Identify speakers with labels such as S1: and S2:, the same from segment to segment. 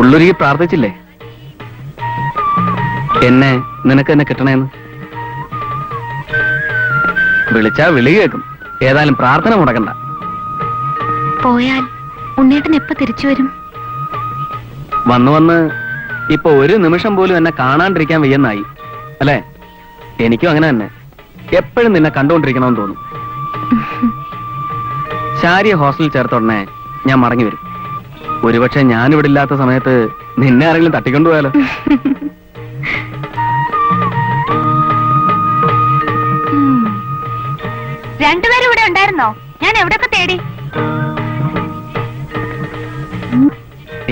S1: ഉള്ളൊരുക്കി പ്രാർത്ഥിച്ചില്ലേ എന്നെ നിനക്ക് എന്നെ കിട്ടണേന്ന്? വിളിച്ചാ വിളി കേൾക്കും. ഏതായാലും പ്രാർത്ഥന മുടക്കണ്ട.
S2: പോയാൽ ഉണ്ണേട്ടൻ എപ്പോ തിരിച്ചു വരും?
S1: വന്ന് വന്ന് ഇപ്പൊ ഒരു നിമിഷം പോലും എന്നെ കാണാണ്ടിരിക്കാൻ വയ്യെന്നായി അല്ലേ? എനിക്കും അങ്ങനെ തന്നെ. എപ്പോഴും നിന്നെ കണ്ടുകൊണ്ടിരിക്കണമെന്ന് തോന്നും. ശാരിയെ ഹോസ്റ്റലിൽ ചേർത്തോടനെ ഞാൻ മടങ്ങി വരും. ഒരുപക്ഷെ ഞാനിവിടെ ഇല്ലാത്ത സമയത്ത് നിന്നെ ആരെങ്കിലും തട്ടിക്കൊണ്ടുപോയാലോ?
S2: രണ്ടുപേരും ഇവിടെ ഉണ്ടായിരുന്നോ? ഞാൻ എവിടെയൊക്കെ തേടി.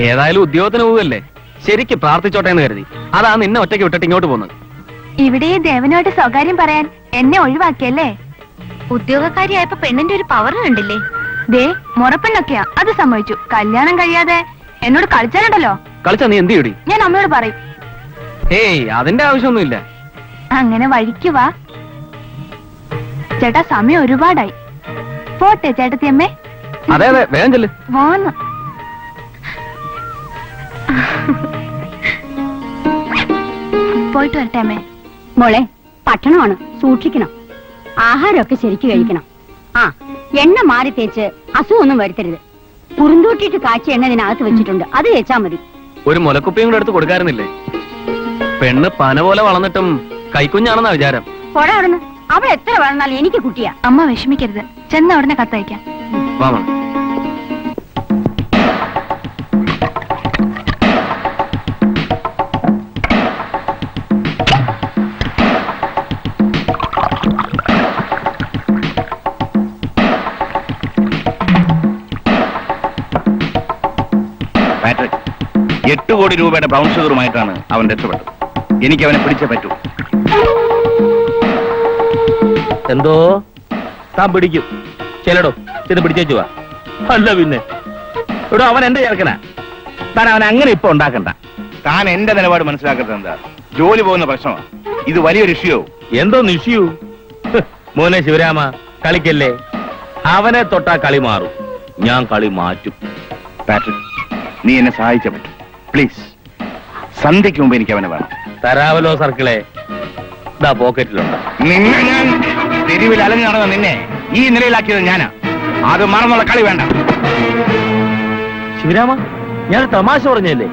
S1: ഏതായാലും ഉദ്യോഗത്തിന് പോവല്ലേ, ശരിക്ക് പ്രാർത്ഥിച്ചോട്ടെ എന്ന് കരുതി. അതാ നിന്നെ ഒറ്റയ്ക്ക് വിട്ടിട്ട് ഇങ്ങോട്ട് പോകുന്നത്.
S2: ഇവിടെ ദേവനോട് സ്വകാര്യം പറയാൻ എന്നെ ഒഴിവാക്കിയല്ലേ? ഉദ്യോഗക്കാരിയായപ്പോ പെണ്ണിന്റെ ഒരു പവർ കണ്ടില്ലേ? ദേ മുറപ്പെണ്ണൊക്കെയാ, അത് സമ്മതിച്ചു. കല്യാണം കഴിയാതെ എന്നോട് കളിച്ചാലുണ്ടല്ലോ.
S1: കളിച്ചാ നീ എന്ത് ചെയ്യൂടി?
S2: ഞാൻ അമ്മയോട് പറയും.
S1: ഏയ് അതിന്റെ ആവശ്യമൊന്നുമില്ല.
S2: അങ്ങനെ വഴിക്ക് വാ ചേട്ടാ, സമയം ഒരുപാടായി. പോട്ടെ ചേട്ടത്തിയമ്മേ.
S1: അതെ അതെ, വേഗം ചെല്ല്.
S2: വാന്ന് പോയിട്ട് വരട്ടെ അമ്മേ.
S3: മോളെ, പട്ടണമാണ്, സൂക്ഷിക്കണം. ആഹാരമൊക്കെ ശരിക്ക് കഴിക്കണം. ആ, എണ്ണ മാറി തേച്ച് അസുഖമൊന്നും വരുത്തരുത്. കുറുന്തൂട്ടിട്ട് കാച്ചി എണ്ണ ഇതിനകത്ത് വെച്ചിട്ടുണ്ട്, അത് തേച്ചാ മതി.
S1: ഒരു മുലക്കുപ്പിയും കൂടെ എടുത്ത് കൊടുക്കാറുന്നില്ലേ? പെണ്ണ് പന പോലെ വളർന്നിട്ടും കൈക്കുഞ്ഞാണെന്നാ വിചാരം.
S3: പോടാ അവിടുന്ന്. അവൾ എത്ര വളർന്നാലും എനിക്ക് കുട്ടിയാ.
S2: അമ്മ വിഷമിക്കരുത്, ചെന്ന ഉടനെ കത്തയക്കാം.
S1: വാ മോളെ.
S4: പാട്രിക്, 8 കോടി രൂപയുടെ ബ്രൗൺ ഷുഗറുമായിട്ടാണ് അവൻ രക്ഷപ്പെട്ടത്. എനിക്ക് അവനെ പിടിച്ചേ പറ്റൂ.
S5: എന്തോ താൻ പിടിക്കും. ചെല്ലടോ, ഇത് പിടിച്ചേച്ചു വാ. അല്ല പിന്നെ ഇവിടെ അവൻ എന്റെ ചേർക്കനാ. താൻ അവനെ അങ്ങനെ ഇപ്പൊ ഉണ്ടാക്കണ്ട.
S4: താൻ എന്റെ നിലപാട് മനസ്സിലാക്കുന്നത് എന്താ? ജോലി പോകുന്ന പ്രശ്നമാണ് ഇത്. വലിയൊരു ഇഷ്യൂ.
S5: എന്തോ നിഷ്യൂ? മോനെ ശിവരാമ, കളിക്കല്ലേ. അവനെ തൊട്ടാ കളി മാറും, ഞാൻ കളി മാറ്റും.
S4: പാട്രിക്, നീ എന്നെ സഹായിച്ചേ പറ്റൂ പ്ലീസ്. സന്ധ്യയ്ക്ക് മുമ്പ് എനിക്ക് അവനെ വേണം.
S5: തരാവലോ സർക്കിളെ, ഇതാ പോക്കറ്റിലുണ്ട്.
S4: നിന്നെ ഞാൻ തെരുവിൽ അലഞ്ഞു നടന്ന നിന്നെ ഈ നിലയിലാക്കിയത് ഞാനാ. അത് മറന്നുള്ള കളി വേണ്ട.
S5: ശിവരാമ, ഞാൻ തമാശ പറഞ്ഞല്ലേ.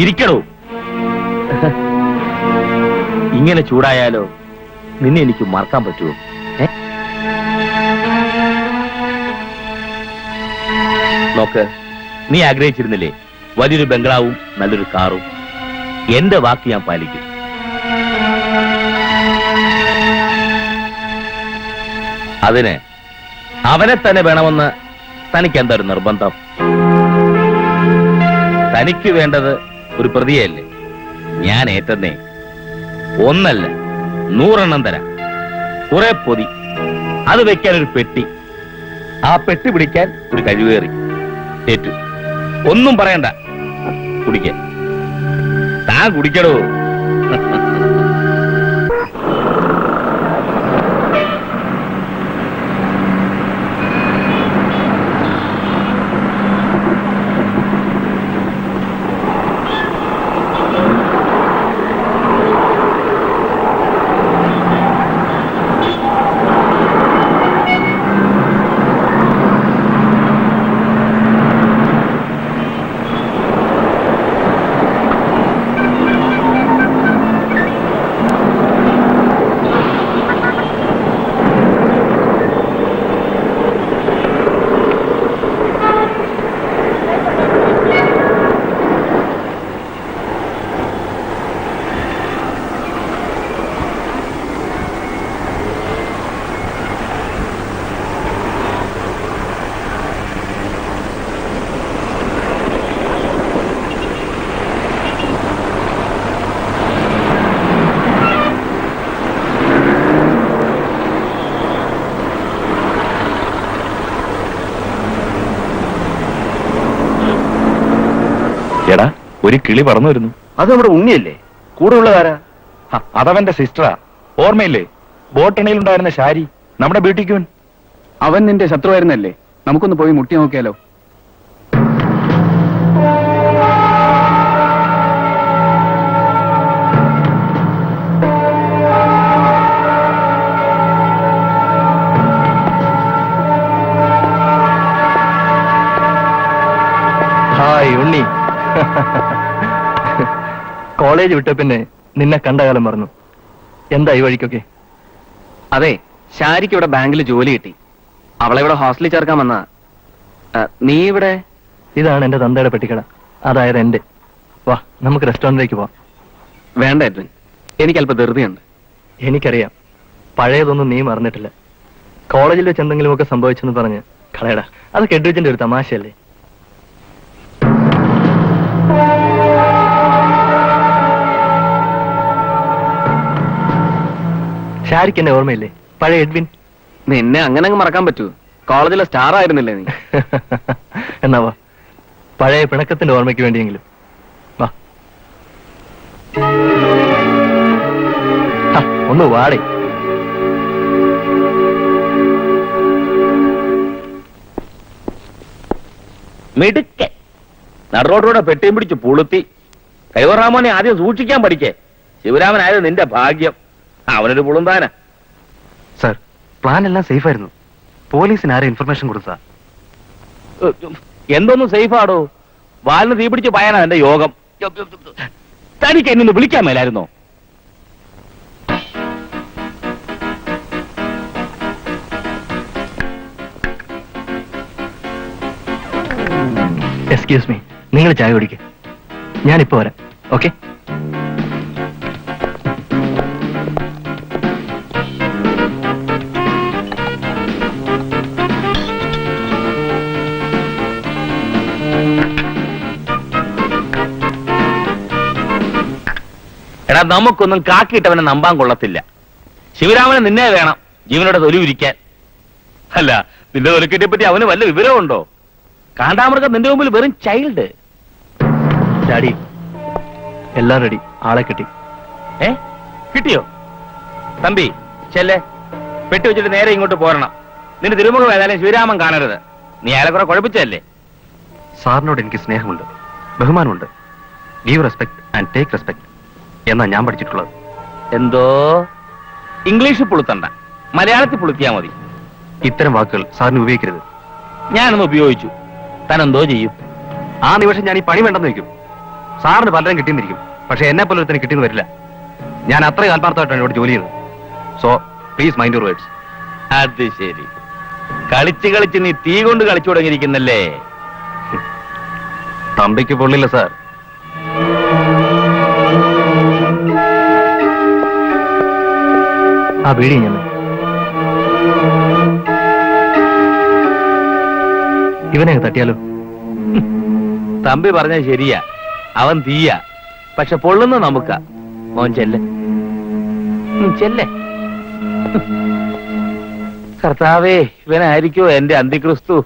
S5: ഇരിക്കടോ. ഇങ്ങനെ ചൂടായാലോ നിന്നെ എനിക്ക് മറക്കാൻ പറ്റുമോ? നോക്ക്, നീ ആഗ്രഹിച്ചിരുന്നില്ലേ വലിയൊരു ബംഗ്ലാവും നല്ലൊരു കാറും? എന്റെ വാക്ക് ഞാൻ പാലിക്കും. അതിന് അവനെ തന്നെ വേണമെന്ന് തനിക്ക് എന്തൊരു നിർബന്ധം? തനിക്ക് വേണ്ടത് ഒരു പ്രതിയല്ലേ? ഞാൻ ഏറ്റന്നേ. ഒന്നല്ല 100 എണ്ണം തരാം. കുറെ പൊതി, അത് വെക്കാൻ ഒരു പെട്ടി, ആ പെട്ടി പിടിക്കാൻ ഒരു കഴിവേറി. ഏറ്റു. ഒന്നും പറയണ്ട, കുടിക്കാൻ. താൻ കുടിക്കടോ.
S4: എടാ, ഒരു കിളി പറന്നു വരുന്നു.
S5: അത് നമ്മുടെ ഉണ്ണിയല്ലേ? കൂടെ ഉള്ളതാരാ?
S4: അതവന്റെ സിസ്റ്ററാ. ഓർമ്മയില്ലേ ബോട്ടണിയിലുണ്ടായിരുന്ന ശാരി, നമ്മുടെ ബ്യൂട്ടിക്യൂൻ?
S1: അവൻ നിന്റെ ശത്രുവായിരുന്നല്ലേ? നമുക്കൊന്ന് പോയി മുട്ടി നോക്കിയാലോ?
S6: കോളേജ് വിട്ട പിന്നെ നിന്നെ കണ്ട കാലം മറന്നു. എന്താ ഈ വഴിക്കൊക്കെ?
S1: അതെ, ശാരിക്ക് ഇവിടെ ബാങ്കിൽ ജോലി കിട്ടി. അവളെ ഇവിടെ ഹോസ്റ്റലിൽ ചേർക്കാൻ വന്നാ. നീ ഇവിടെ?
S6: ഇതാണ് എന്റെ തന്തയുടെ പെട്ടിക്കട, അതായത് എന്റെ. വാ, നമുക്ക് റെസ്റ്റോറന്റിലേക്ക് പോവാം.
S1: വേണ്ട എഡ്വിൻ, എനിക്ക് അല്പം ധൃതിയുണ്ട്.
S6: എനിക്കറിയാം, പഴയതൊന്നും നീ മറന്നിട്ടില്ല. കോളേജിൽ വെച്ച് എന്തെങ്കിലുമൊക്കെ സംഭവിച്ചെന്ന് പറഞ്ഞ് കളയടാ. അതൊക്കെ എഡ്വിജിന്റെ ഒരു തമാശയല്ലേ? ഷാരിക്ക് എന്നെ ഓർമ്മയില്ലേ, പഴയ എഡ്വിൻ?
S1: നിന്നെ അങ്ങനെ അങ്ങ് മറക്കാൻ പറ്റൂ? കോളേജിലെ സ്റ്റാർ ആയിരുന്നില്ലേ നീ?
S6: എന്നാ വാ, പഴയ പിണക്കത്തിന്റെ ഓർമ്മയ്ക്ക് വേണ്ടിയെങ്കിലും വാ. ഒന്ന് വാടേ.
S5: മിടുക്കെ നടുറോട്ടിലൂടെ പെട്ടിയും പിടിച്ച് പുളുത്തി. കൈവറാമോനെ ആദ്യം സൂക്ഷിക്കാൻ പഠിക്കേ. ശിവരാമനായത് നിന്റെ ഭാഗ്യം. അവനൊരു പുളുന്താന.
S6: സർ, പ്ലാൻ എല്ലാം സേഫ് ആയിരുന്നു. പോലീസിന് ആരെ ഇൻഫർമേഷൻ കൊടുത്താ?
S5: എന്തൊന്നും സേഫ് ആടോ? വാലിന് തീ പിടിച്ച് പായാനാ എന്റെ യോഗം. തനിക്ക് എന്നൊന്ന് വിളിക്കാൻ മേലായിരുന്നോ?
S6: എക്സ്ക്യൂസ് മീ, നിങ്ങൾ ചായ കുടിക്കുക, ഞാനിപ്പോ വരാം. ഓക്കെ?
S5: എടാ, നമുക്കൊന്നും കാക്കിയിട്ടവനെ നമ്പാൻ കൊള്ളത്തില്ല. ശിവരാമന് നിന്നെ വേണം ജീവനോടെ തൊലി ഉരിക്കാൻ. അല്ല, നിന്റെ തൊലിക്കെട്ടിയെ പറ്റി അവന് വല്ല വിവരമുണ്ടോ? കാണ്ടാമൃഗം നിന്റെ മുമ്പിൽ വെറും ചൈൽഡ്.
S6: ഡാഡി, എല്ലാം റെഡി, ആളെ കിട്ടി.
S5: കിട്ടിയോ? തമ്പി ചെല്ലേ, പെട്ടി വെച്ചിട്ട് നേരെ ഇങ്ങോട്ട് പോരണം. നിന്റെ തിരുമുഖം ഏതായാലും ശിവരാമൻ കാണരുത്. നീ അയാളെ കുറെ കുഴപ്പിച്ചല്ലേ?
S6: സാറിനോട് എനിക്ക് സ്നേഹമുണ്ട്, ബഹുമാനമുണ്ട്. Give respect and take respect എന്നാ ഞാൻ പഠിച്ചിട്ടുള്ളത്.
S5: എന്തോ ഇംഗ്ലീഷ് പുളുത്തണ്ട, മലയാളത്തിൽ പുളുത്തിയാ മതി.
S6: ഇത്തരം വാക്കുകൾ സാറിന് ഉപയോഗിക്കരുത്.
S5: ഞാനൊന്ന് ഉപയോഗിച്ചു, താൻ എന്തോ ചെയ്യും?
S6: ആ നിമിഷം ഞാൻ ഈ പണി വേണ്ടെന്ന് വെക്കും. സാറിന് പലരും കിട്ടിയെന്നിരിക്കും, പക്ഷെ എന്നെ പോലെ ഒരുത്തന്നെ കിട്ടിയെന്ന് വരില്ല. ഞാൻ അത്രയും ആത്മാർത്ഥമായിട്ടാണ് ഇവിടെ ജോലി ചെയ്യുന്നത്. So please mind your words.
S5: അത് ശരി, കളിച്ച് കളിച്ച് നീ തീ കൊണ്ട് കളിച്ചു തുടങ്ങിയിരിക്കുന്നല്ലേ?
S6: തമ്പിക്ക് പൊള്ളില്ല സാർ. ആ വീടി ഞാൻ ഇവനെ തട്ടിയാലോ?
S5: തമ്പി പറഞ്ഞത് ശരിയാ, അവൻ തീയാ, പക്ഷെ പൊള്ളുന്ന നമുക്കാ. മോൻ ചെല്ലെ, ചെല്ലെ. കർത്താവേ, ഇവനായിരിക്കോ എന്റെ അന്തിക്രിസ്തു?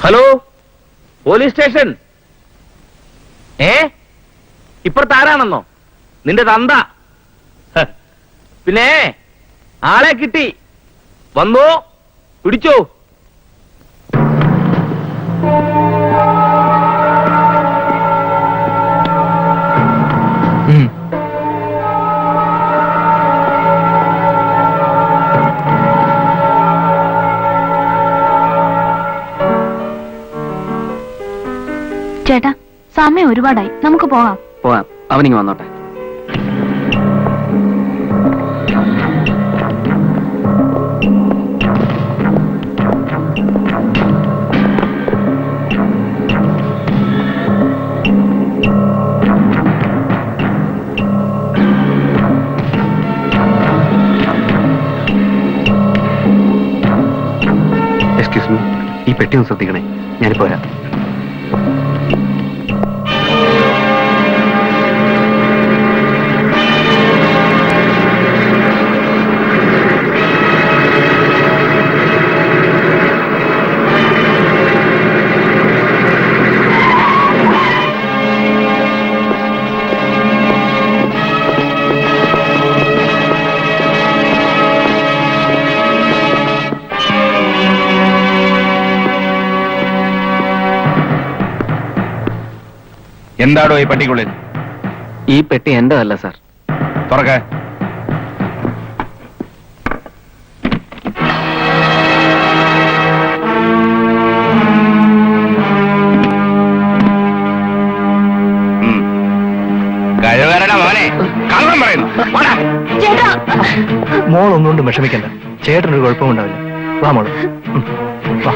S5: Hello, police station. ഇപ്പുറത്ത് ആരാണെന്നോ? നിന്റെ തന്ത. പിന്നെ ആളെ കിട്ടി, വന്നോ, പിടിച്ചോ.
S2: ചേട്ടാ, സമയം ഒരുപാടായി, നമുക്ക് പോകാം.
S1: പോവാം, അവനിങ്ങ് വന്നോട്ടെ.
S6: എക്സ്ക്യൂസ് മീ, ഈ പെട്ടി ഒന്ന് ശ്രദ്ധിക്കണേ, ഞാനിപ്പോ വരാം.
S4: എന്താടോ ഈ പെട്ടിക്കുള്ളിൽ?
S1: ഈ പെട്ടി എന്റേതല്ല സാർ.
S4: തുറക്ക. കള്ളം പറയുന്നു. വാടാ.
S2: ചേട്ടാ
S6: മോൾ ഒന്നുകൊണ്ട് വിഷമിക്കണ്ട, ചേട്ടനൊരു കുഴപ്പമുണ്ടാവില്ല. വാ മോള്. വാ.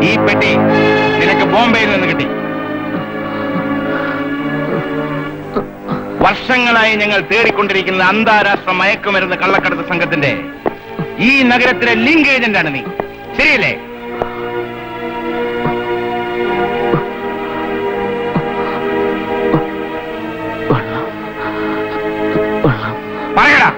S4: ഈ പെട്ടി നിനക്ക് ബോംബെയിൽ നിന്ന് കിട്ടി. വർഷങ്ങളായി ഞങ്ങൾ തേടിക്കൊണ്ടിരിക്കുന്ന അന്താരാഷ്ട്ര മയക്കുമരുന്ന് കള്ളക്കടത്ത് സംഘത്തിന്റെ ഈ നഗരത്തിലെ ലിങ്ക് ഏജന്റാണ് നീ, ശരിയല്ലേ? പറയടാ.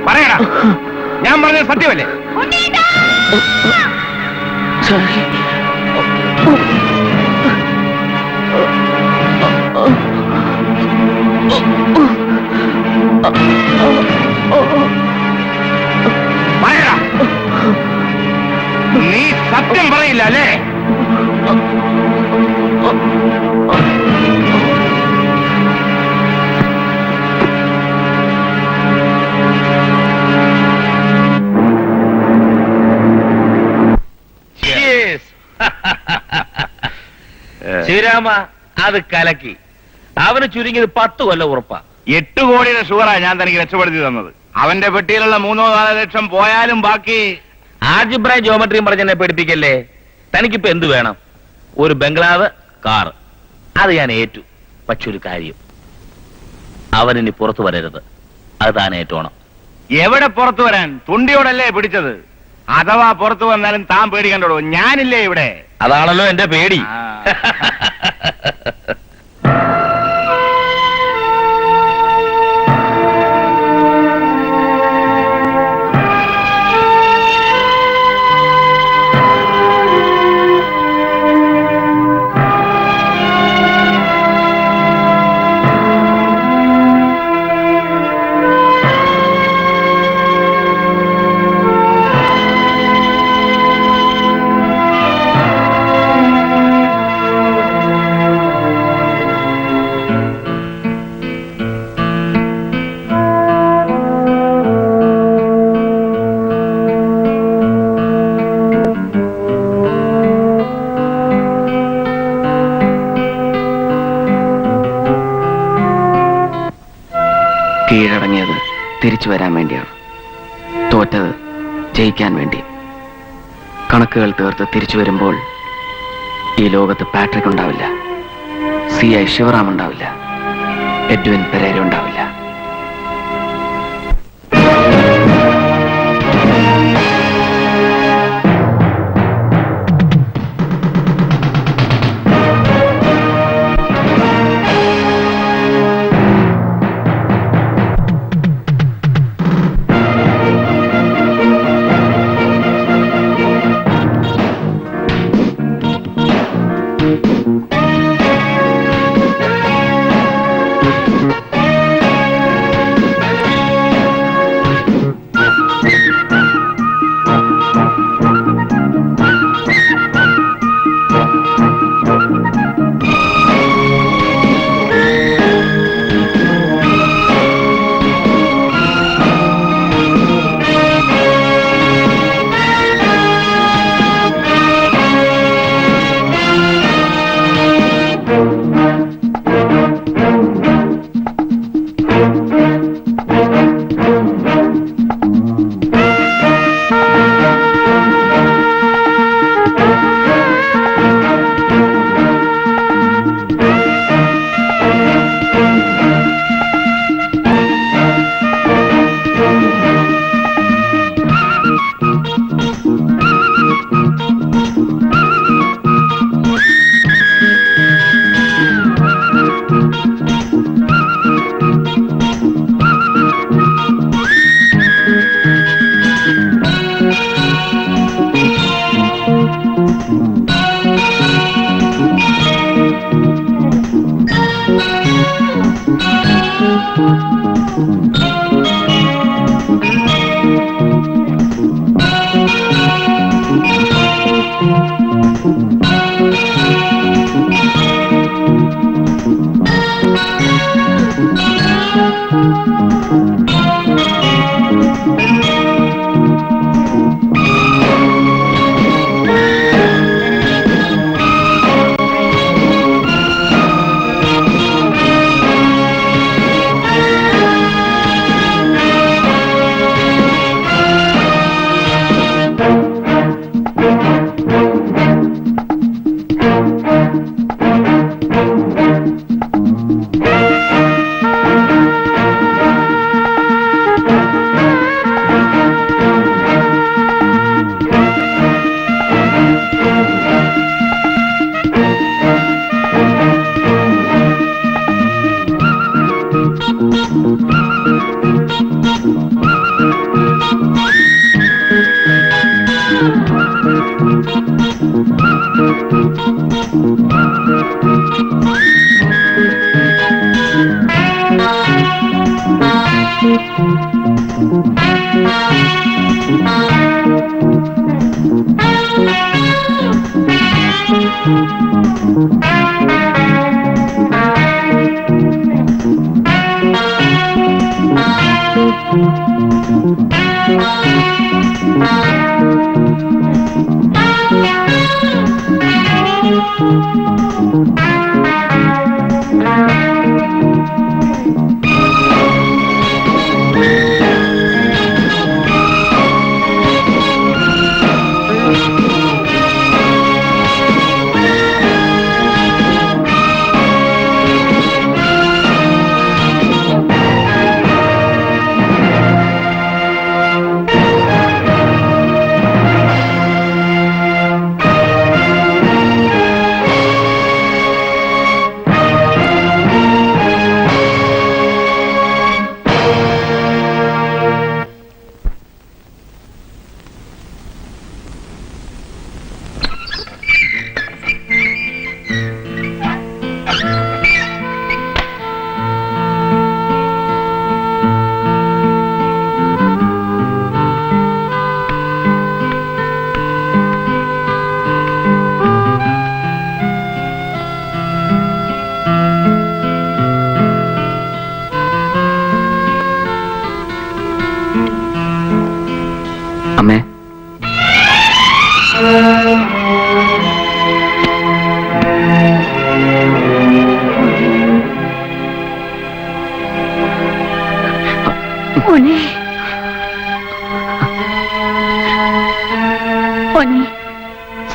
S4: പറയടാ, ഞാൻ പറഞ്ഞത് സത്യമല്ലേ? പറയടാ, നീ സത്യം പറയില്ല അല്ലേ?
S5: ശിവരാമ, അത് കലക്കി. അവന് ചുരുങ്ങിയത് 10 കൊല്ലം ഉറപ്പാ.
S4: 8 കോടിയുടെ ഷുഗറാ ഞാൻ തനിക്ക് രക്ഷപ്പെടുത്തി തന്നത്. അവന്റെ പെട്ടിയിലുള്ള 3-4 ലക്ഷം പോയാലും ബാക്കി.
S5: ആൾജിബ്രയും ജോമെട്രിയും പറഞ്ഞെന്നെ പേടിപ്പിക്കല്ലേ. തനിക്കിപ്പോ എന്ത് വേണം? ഒരു ബംഗ്ലാവ്, കാർ, അത് ഞാൻ ഏറ്റു. പക്ഷെ ഒരു കാര്യം, അവനിനി പുറത്തു വരരുത്. അത് താൻ ഏറ്റോണം.
S4: എവിടെ പുറത്തു വരാൻ? തുണ്ടിയോടല്ലേ പിടിച്ചത്. അഥവാ പുറത്തു വന്നാലും താൻ പേടിക്കണ്ടോ? ഞാനില്ലേ ഇവിടെ.
S5: അതാണല്ലോ എന്റെ പേടി.
S4: ആ.
S1: കീഴടങ്ങിയത് തിരിച്ചു വരാൻ വേണ്ടിയാണ്, തോറ്റത് ജയിക്കാൻ വേണ്ടി. കണക്കുകൾ തീർത്ത് തിരിച്ചു വരുമ്പോൾ ഈ ലോകത്ത് പാട്രിക് ഉണ്ടാവില്ല, CI ശിവറാം ഉണ്ടാവില്ല, എഡ്വിൻ പെരേര ഉണ്ടാവില്ല.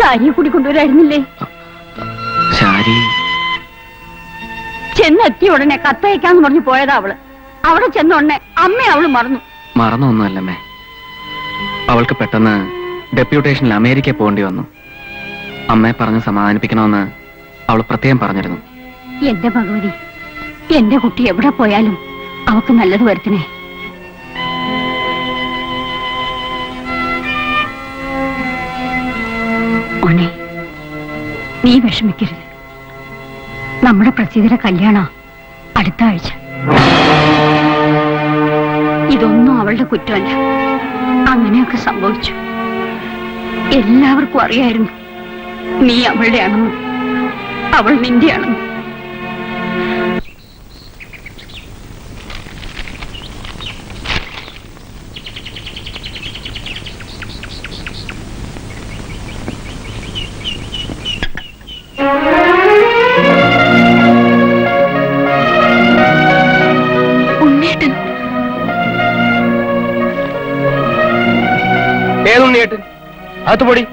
S3: സാരിയെ കൂടി കൊണ്ടുവരായിരുന്നില്ലേ?
S1: ശാരി
S3: ചെന്നെത്തിയ ഉടനെ കത്തയക്കാന്ന് പറഞ്ഞു പോയതാ അവള്. അവിടെ ചെന്ന ഉടനെ അമ്മ അവള്
S1: മറന്നൊന്നുമല്ലമ്മേ. അവൾക്ക് പെട്ടെന്ന് ഡെപ്യൂട്ടേഷനിൽ അമേരിക്ക പോകേണ്ടി വന്നു. അമ്മയെ പറഞ്ഞ് സമാധാനിപ്പിക്കണമെന്ന് അവൾ പ്രത്യേകം പറഞ്ഞിരുന്നു.
S3: എന്റെ ഭഗവതി, എന്റെ കുട്ടി എവിടെ പോയാലും അവക്ക് നല്ലത് വരുത്തണേ. മോനെ, നീ വിഷമിക്കരുത്. നമ്മുടെ പ്രസിദ്ധയുടെ കല്യാണം അടുത്ത ആഴ്ച. ഇതൊന്നും അവളുടെ കുറ്റമല്ല. അങ്ങനെയൊക്കെ സംഭവിച്ചു. എല്ലാവർക്കും അറിയായിരുന്നു നീ അവളുടെ ആണെന്നും അവൾ നിന്റെ ആണെന്നും.
S2: ഉണ്ണേട്ടൻ
S1: ഏതുണ്ണിയേട്ടൻ? അകത്ത് പൊടി.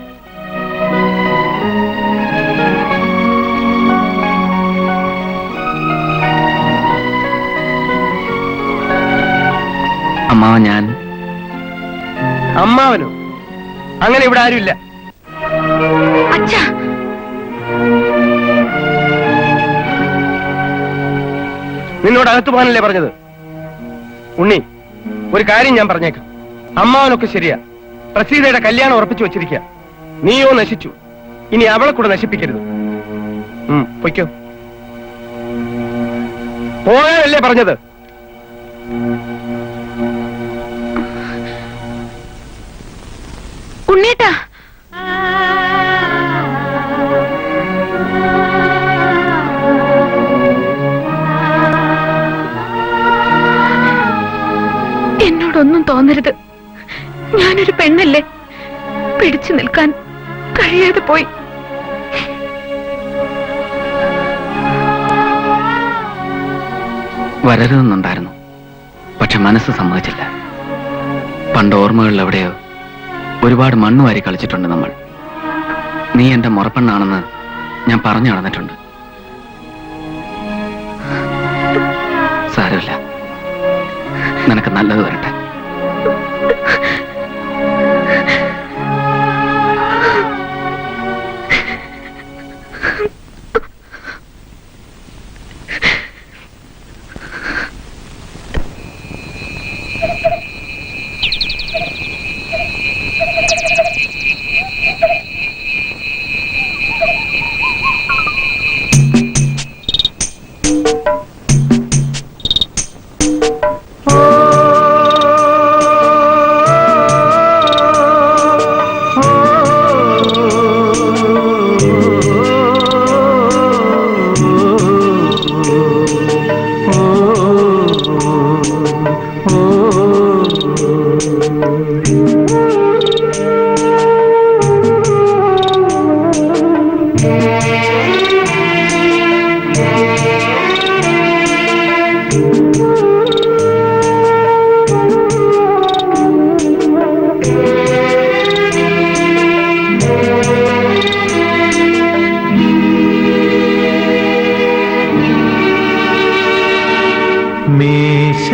S1: അമ്മാവ, ഞാൻ
S7: അമ്മാവനോ? അങ്ങനെ ഇവിടെ ആരുമില്ല.
S2: അച്ഛാ,
S7: നിന്നോട് അകത്ത് പോകാനല്ലേ പറഞ്ഞത്? ഉണ്ണി, ഒരു കാര്യം ഞാൻ പറഞ്ഞേക്കാം. അമ്മാവനൊക്കെ ശരിയാ. പ്രസീതയുടെ കല്യാണം ഉറപ്പിച്ചു വെച്ചിരിക്കുക. നീയോ നശിച്ചു. ഇനി അവളെ കൂടെ നശിപ്പിക്കരുത്. പൊയ്ക്കോ. പോകാനല്ലേ പറഞ്ഞത്?
S2: ഉണ്ണേട്ടാ, എന്നോടൊന്നും തോന്നരുത്. ഞാനൊരു പെണ്ണല്ലേ, പിടിച്ചു നിൽക്കാൻ കഴിയാതെ പോയി.
S1: വരരുതെന്നുണ്ടായിരുന്നു, പക്ഷെ മനസ്സ് സമ്മതിച്ചില്ല. പണ്ട് ഓർമ്മകളിൽ എവിടെയോ ഒരുപാട് മണ്ണ് വാരി കളിച്ചിട്ടുണ്ട് നമ്മൾ. നീ എന്റെ മുറപ്പെണ്ണാണെന്ന് ഞാൻ പറഞ്ഞു നടന്നിട്ടുണ്ട്. സാരമില്ല, നിനക്ക് നല്ലത് വരട്ടെ.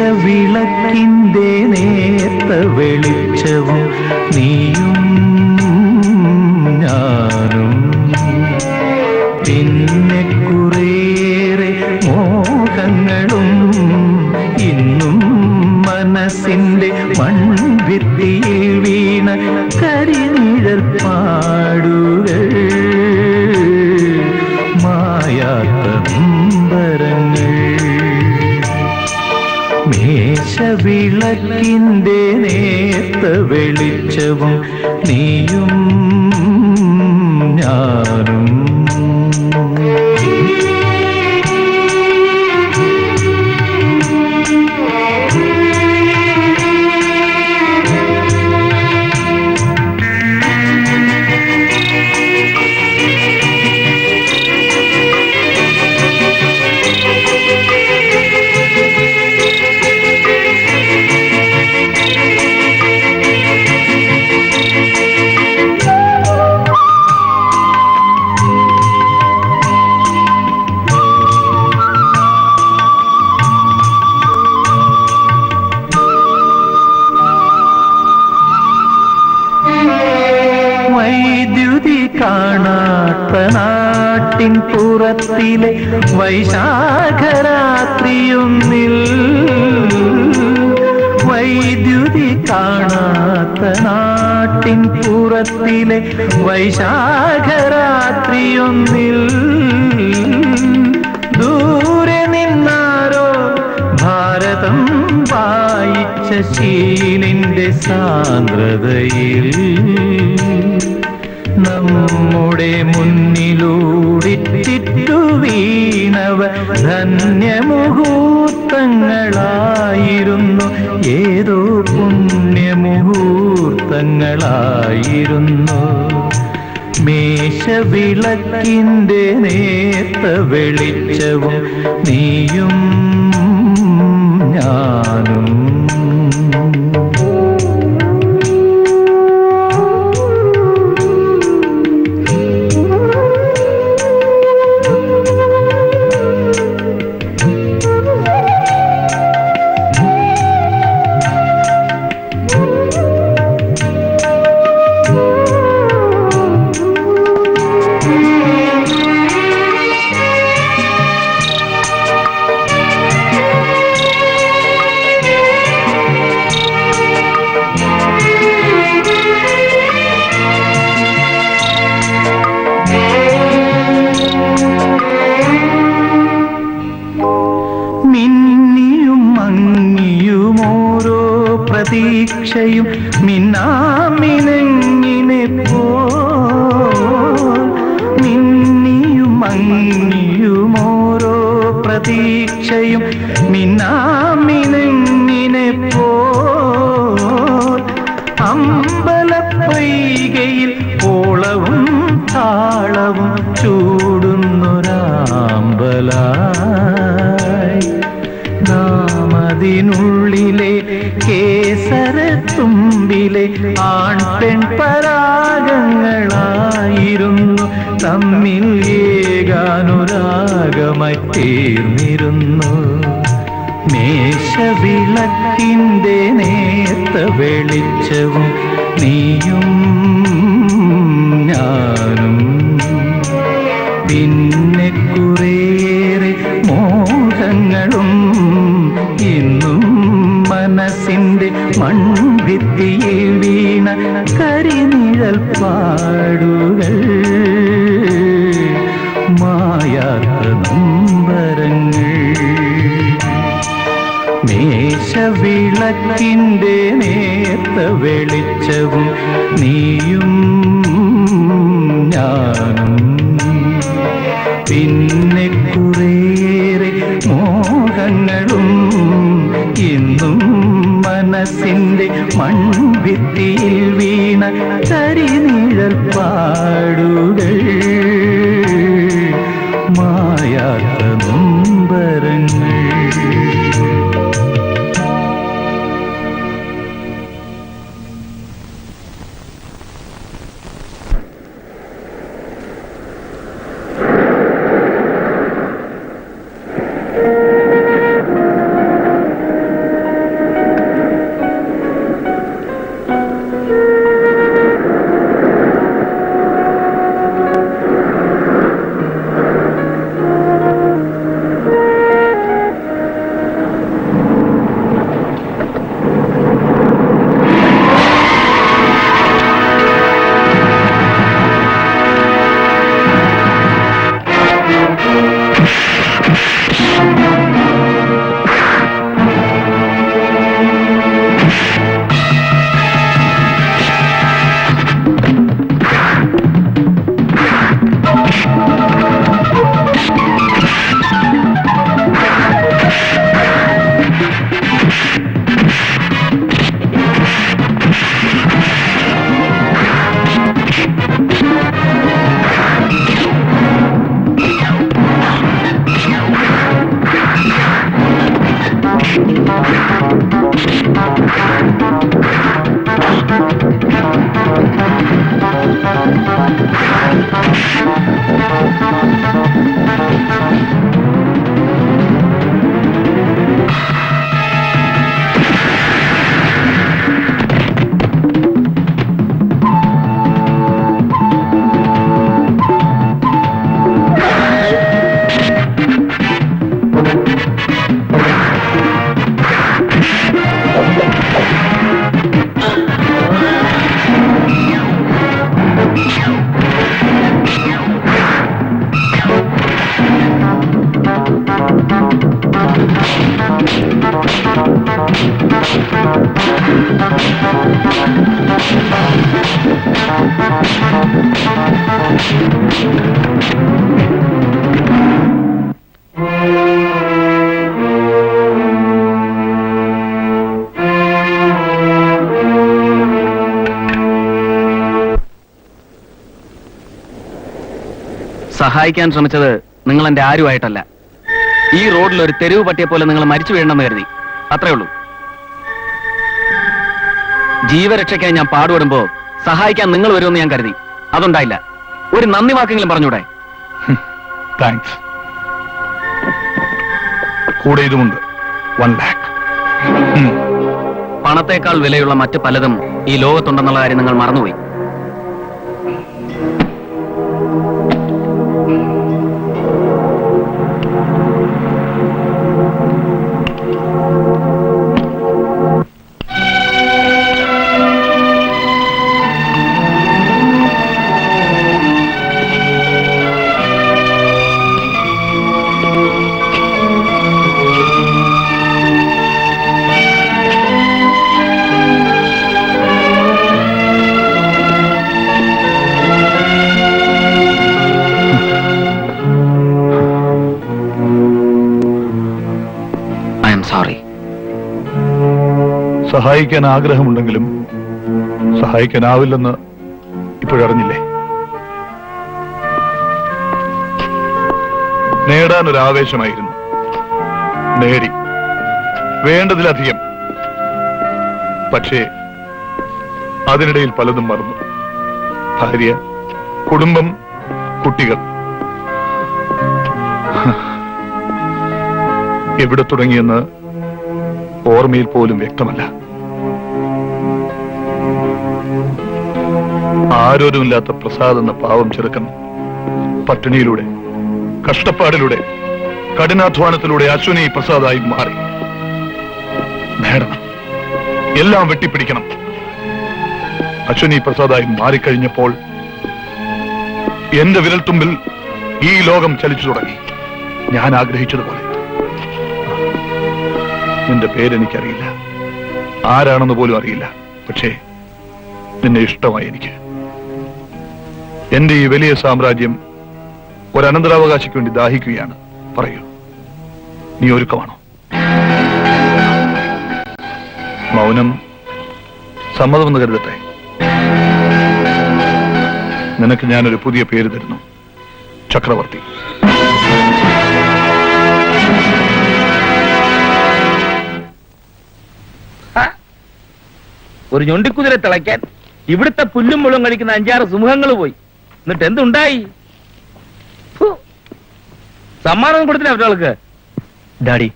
S8: മേശവിളക്കിന്റെ നേർത്ത വെളിച്ചവും നീയും ഞാനും, പിന്നെ കുറേറെ മോഹങ്ങളും ഇന്നും മനസ്സിന്റെ മൺഭിത്തിയിൽ വീണ കരിനിഴൽ പാടുകൾ, മായാത്ത നൊമ്പരങ്ങൾ. മേശവിളക്കിന്റെ നേർത്ത വെളിച്ചവും നീയും ഞാനും. കാണാത്ത നാട്ടിൻ പുറത്തിലെ വൈശാഖരാത്രിയൊന്നിൽ വൈദ്യുതി കാണാത്ത നാട്ടിൻ പുറത്തിലെ വൈശാഖരാത്രിയൊന്നിൽ ദൂരെ നിന്നാരോ ഭാരതം വായിച്ച ശീലിന്റെ സാന്ദ്രതയിൽ നമ്മുടെ മുന്നിലൂടിറ്റിറ്റു വീണവ ധന്യമുഹൂർത്തങ്ങളായിരുന്നു, ഏതോ പുണ്യമുഹൂർത്തങ്ങളായിരുന്നു. മേശവിളക്കിന്റെ നേർത്ത വെളിച്ചവും നീയും ഞാനും. പ്രതീക്ഷയും മിന്നാമിനങ്ങിനെ പോൽ മിന്നിയും മങ്ങിയുമോരോ പ്രതീക്ഷയും മിന്നാമിനങ്ങിനെ പോൽ അമ്പലപ്പൊയ്കയിൽ ഓളവും താളവും ചൂടുന്നൊരാമ്പലായി നാം അതിനുള്ളിലെ കേസരത്തുമ്പിലെ ആൺപെൺ പരാഗങ്ങളായിരുന്നു, തമ്മിൽ ഏകാനുരാഗമായി തീർന്നിരുന്നു. മേശവിളക്കിന്റെ നേർത്ത വെളിച്ചവും നീയും ഞാനും. പിന്നെ കുറേയേറെ മോഹങ്ങളും ഇന്നും മനസ്സിന്റെ മൺഭിത്തിയിൽ വീണ കരിനിഴൽ പാടുകൾ, മായാത്ത നൊമ്പരങ്ങൾ. മേശവിളക്കിന്റെ നേർത്ത വെളിച്ചവും നീയും ഞാനും. പിന്നെ കുറേയേറെ മോഹങ്ങളും ഇന്നും മനസ്സിന്റെ മൺഭിത്തിയിൽ വീണ കരിനിഴൽ പാടുകൾ, മായാത്ത നൊമ്പരങ്ങൾ.
S1: സഹായിക്കാൻ ശ്രമിച്ചത് നിങ്ങൾ എന്റെ ആരുമായിട്ടല്ല. ഈ റോഡിൽ ഒരു തെരുവ് പട്ടിയെ പോലെ നിങ്ങൾ മരിച്ചു വീഴണമെന്ന് കരുതി, അത്രേ ഉള്ളൂ. ജീവരക്ഷയ്ക്കായി ഞാൻ പാടുപെടുമ്പോ സഹായിക്കാൻ നിങ്ങൾ വരുമെന്ന് ഞാൻ കരുതി, അതുണ്ടായില്ല. ഒരു നന്ദി വാക്കെങ്കിലും പറഞ്ഞൂടെ?
S8: താങ്ക്സ്. കൂടെ ഇതുമുണ്ട്, 1 lakh.
S1: പണത്തേക്കാൾ വിലയുള്ള മറ്റു പലതും ഈ ലോകത്തുണ്ടെന്നുള്ള കാര്യം നിങ്ങൾ മറന്നുപോയി. സോറി.
S8: സഹായിക്കാൻ ആഗ്രഹമുണ്ടെങ്കിലും സഹായിക്കാനാവില്ലെന്ന് ഇപ്പോഴറിഞ്ഞില്ലേ? നേടാൻ ഒരു ആവേശമായിരുന്നു, നേടി, വേണ്ടതിലധികം. പക്ഷേ അതിനിടയിൽ പലതും മറന്നു. ഭാര്യ, കുടുംബം, കുട്ടികൾ. എവിടെ തുടങ്ങിയെന്ന് ഓർമ്മയിൽ പോലും വ്യക്തമല്ല. ആരോരുമില്ലാത്ത പ്രസാദ് എന്ന പാവം ചെറുക്കൻ പട്ടിണിയിലൂടെ, കഷ്ടപ്പാടിലൂടെ, കഠിനാധ്വാനത്തിലൂടെ അശ്വിനി പ്രസാദായി മാറി. നേടണം, എല്ലാം വെട്ടിപ്പിടിക്കണം. അശ്വിനി പ്രസാദായി മാറിക്കഴിഞ്ഞപ്പോൾ എന്റെ വിരൽത്തുമ്പിൽ ഈ ലോകം ചലിച്ചു തുടങ്ങി, ഞാൻ ആഗ്രഹിച്ചതുപോലെ. നിന്റെ പേരെനിക്കറിയില്ല, ആരാണെന്ന് പോലും അറിയില്ല. പക്ഷേ നിന്നെ ഇഷ്ടമായി എനിക്ക്. എന്റെ ഈ വലിയ സാമ്രാജ്യം ഒരു അനന്തരാവകാശിക്ക് വേണ്ടി ദാഹിക്കുകയാണ്. പറയൂ, നീ ഒരുക്കമാണോ? മൗനം സമ്മതമെന്ന് കരുതട്ടെ. നിനക്ക് ഞാനൊരു പുതിയ പേര് തരുന്നു, ചക്രവർത്തി.
S5: ഒരു ഞൊണ്ടിക്കുതിരെ തിളയ്ക്കാൻ ഇവിടുത്തെ പുല്ലും മുള്ളും കഴിക്കുന്ന 5-6 സിംഹങ്ങൾ പോയി. എന്നിട്ട് എന്തുണ്ടായി? സമ്മാനം കൊടുത്തില്ല അവർക്ക്.
S6: ഡാഡി,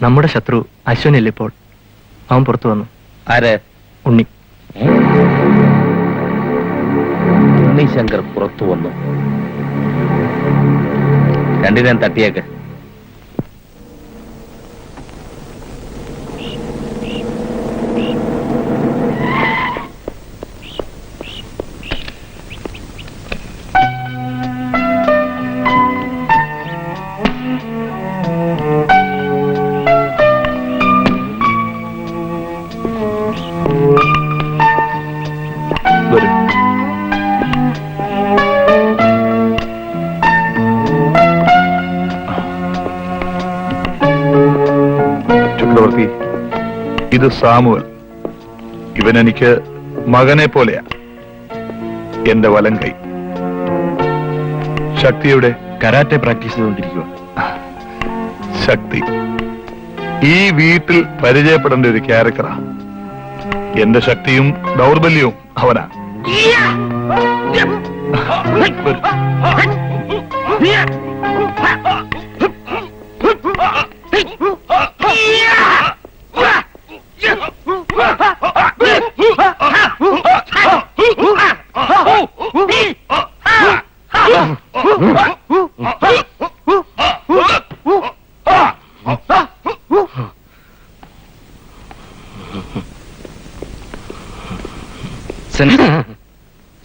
S6: നമ്മുടെ ശത്രു അശ്വനല്ലേ ഇപ്പോൾ? അവൻ പുറത്തു വന്നു.
S5: ആര്?
S6: ഉണ്ണി.
S5: ഉണ്ണിശങ്കർ പുറത്തു വന്നു. രണ്ടിനെ തട്ടിയേക്ക്.
S8: വരും. ചക്രവർത്തി, ഇത് സാമുവൽ. ഇവൻ എനിക്ക് മകനെ പോലെയാ. എന്റെ വലം കൈ. ശക്തിയുടെ
S6: കരാട്ടെ പ്രാക്ടീസ് ചെയ്തുകൊണ്ടിരിക്കുക.
S8: ശക്തി ഈ വീട്ടിൽ പരിചയപ്പെടേണ്ട ഒരു ക്യാരക്ടറാ. എന്റെ ശക്തിയും ദൗർബല്യവും അവനാ.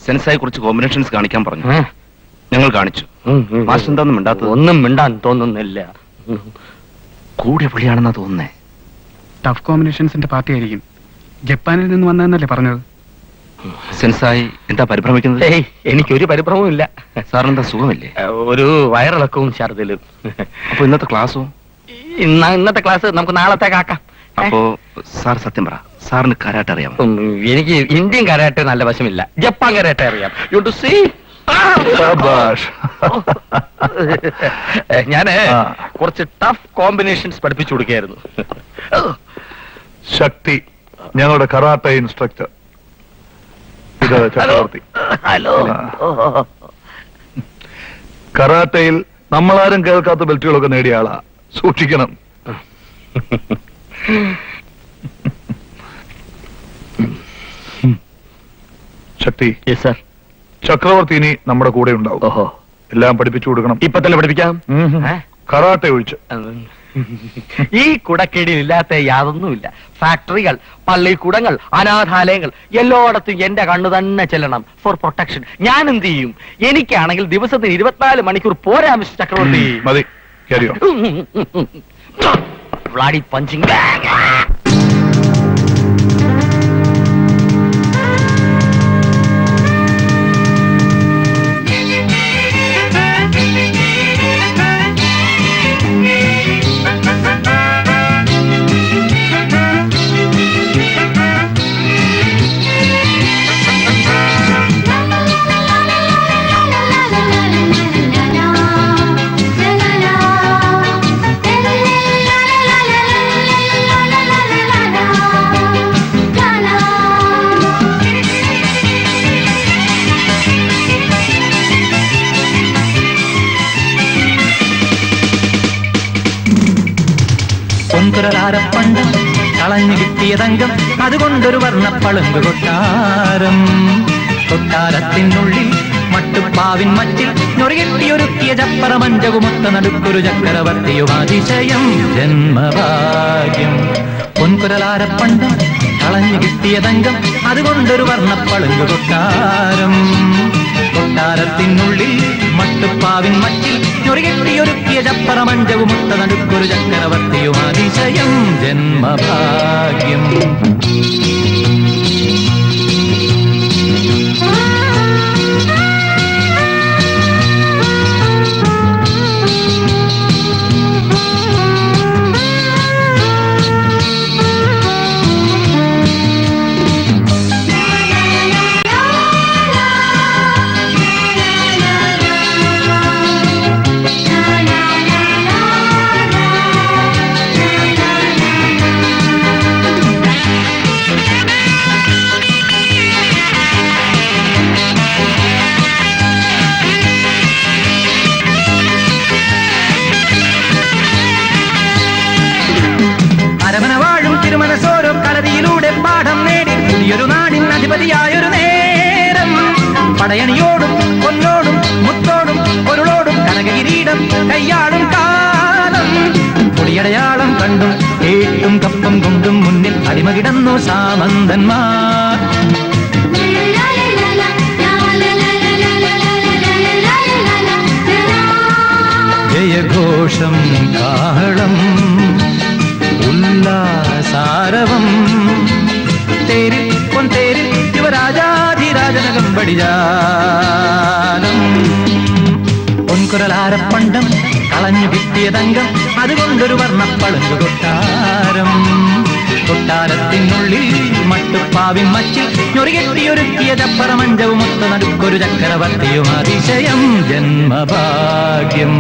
S4: സെൻസായി കുറച്ച് കോമ്പിനേഷൻസ് കാണിക്കാൻ പറഞ്ഞു. ഞങ്ങൾ കാണിച്ചു. മാസ്റ്റർ എന്താന്നും മിണ്ടാത്തത്?
S6: ഒന്നും മിണ്ടാൻ തോന്നുന്നില്ല.
S1: കൂടെ പുള്ളിയാണെന്നാ തോന്നുന്നേ.
S9: ടഫ് കോമ്പിനേഷൻസിന്റെ പാർട്ടി ആയിരിക്കും. ജപ്പാനിൽ നിന്ന് വന്നതെന്നല്ലേ പറഞ്ഞത്?
S1: സെൻസായി എന്താ പരിഭ്രമിക്കുന്നത്?
S6: ഏയ്, എനിക്കൊരു പരിഭ്രമവും ഇല്ല.
S1: സാറിനെന്താ സുഖമില്ലേ?
S6: ഒരു വയറിളക്കവും ഛർദിലും.
S1: അപ്പൊ ഇന്നത്തെ ക്ലാസ്സോ?
S6: ഇന്നത്തെ ക്ലാസ് നമുക്ക് നാളത്തേക്കാക്കാം.
S1: അപ്പോ സാർ സത്യം പറ, സാറിന് കരാട്ടെ അറിയാമോ?
S6: എനിക്ക് ഇന്ത്യൻ കരാട്ടെ നല്ല വശമില്ല, ജപ്പാൻ കരാട്ടെ അറിയാം. യു ടു സീ
S8: ശാബാഷ്.
S5: ഞാന്
S8: ആ.
S5: കുറച്ച് ടഫ് കോമ്പിനേഷൻസ് പഠിപ്പിച്ചു കൊടുക്കുകയായിരുന്നു.
S8: ശക്തി, ഞങ്ങളുടെ കറാട്ടെ ഇൻസ്ട്രക്ടർ. ഇത് ചക്രവർത്തി.
S5: ഹലോ.
S8: കറാട്ടയിൽ നമ്മളാരും കേൾക്കാത്ത ബെൽറ്റുകളൊക്കെ നേടിയ ആളാ, സൂക്ഷിക്കണം. ശക്തി,
S5: സാർ.
S8: ചക്രവർത്തി ഇനി നമ്മുടെ കൂടെ ഉണ്ടാവും.
S5: ഓഹോ.
S8: എല്ലാം പഠിപ്പിച്ചു കൊടുക്കണം.
S5: ഇപ്പൊ തന്നെ പഠിപ്പിക്കാം.
S8: കറാട്ടെ ഒഴിച്ച്.
S5: ഈ കുടക്കീടിൽ ഇല്ലാത്ത യാതൊന്നുമില്ല. ഫാക്ടറികൾ, പള്ളിക്കൂടങ്ങൾ, അനാഥാലയങ്ങൾ എല്ലായിടത്തും എന്റെ കണ്ണു തന്നെ ചെല്ലണം ഫോർ പ്രൊട്ടക്ഷൻ. ഞാൻ എന്ത് ചെയ്യും? എനിക്കാണെങ്കിൽ ദിവസത്തിന് 24 മണിക്കൂർ പോരാ മിസ്റ്റർ ചക്രവർത്തി.
S8: മതി, carry on.
S5: Bloody punching bag.
S10: പൊൻകുരലാരപ്പണ്ടം കളഞ്ഞു കിട്ടിയതങ്കം, അതുകൊണ്ടൊരു വർണ്ണപ്പളുങ്ക് കൊട്ടാരം. കൊട്ടാരത്തിനുള്ളിൽ മട്ടുപ്പാവിൻ മറ്റിൽ ഞൊറിയെട്ടിയൊരുക്കിയ ചപ്പറമഞ്ചകുമൊത്ത നടുക്കൊരു ചക്രവർത്തിയും അതിശയം ജന്മഭാഗ്യം. പൊൻകുരലാരപ്പണ്ടം കളഞ്ഞു കിട്ടിയതങ്കം, അതുകൊണ്ടൊരു വർണ്ണപ്പളുങ്ക് കൊട്ടാരം. കൊട്ടാരത്തിനുള്ളിൽ മട്ടുപ്പാവിൻ മറ്റിൽ ഞൊറിയെട്ടിയൊരുക്കിയ ചപ്പറമഞ്ചകുമൊത്ത നടുക്കൊരു ചക്രവർത്തിയും അതിശയം ജന്മഭാഗ്യം. അധിപതിയായൊരു നേരം പടയണിയോടും പൊന്നോടും മുത്തോടും പൊരുളോടും കനകകിരീടം കയ്യാടും കാലം. പൊടിയടയാളം കണ്ടും കേട്ടും കപ്പം കൊണ്ടും മുന്നിൽ അടിമ കിടന്നു സാമന്തന്മാർ. ജയഘോഷം കാഹളം ഉല്ലാസാരവം തേരിൽ പൊൻതേരിൽ യുവരാജാധിരാജനകമ്പടിജാനം. പൊൻകുരലാരപ്പണ്ടം കളഞ്ഞു കിട്ടിയതങ്കം, അതുകൊണ്ടൊരു വർണ്ണപ്പളുങ്ക് കൊട്ടാരം. കൊട്ടാരത്തിനുള്ളിൽ മട്ടുപ്പാവിൻ മച്ചിൽ ഞൊറിയെട്ടിയൊരുക്കിയ ചപ്പറമഞ്ചവുമൊത്ത നടുക്കൊരു ചക്രവർത്തിയും അതിശയം ജന്മഭാഗ്യം.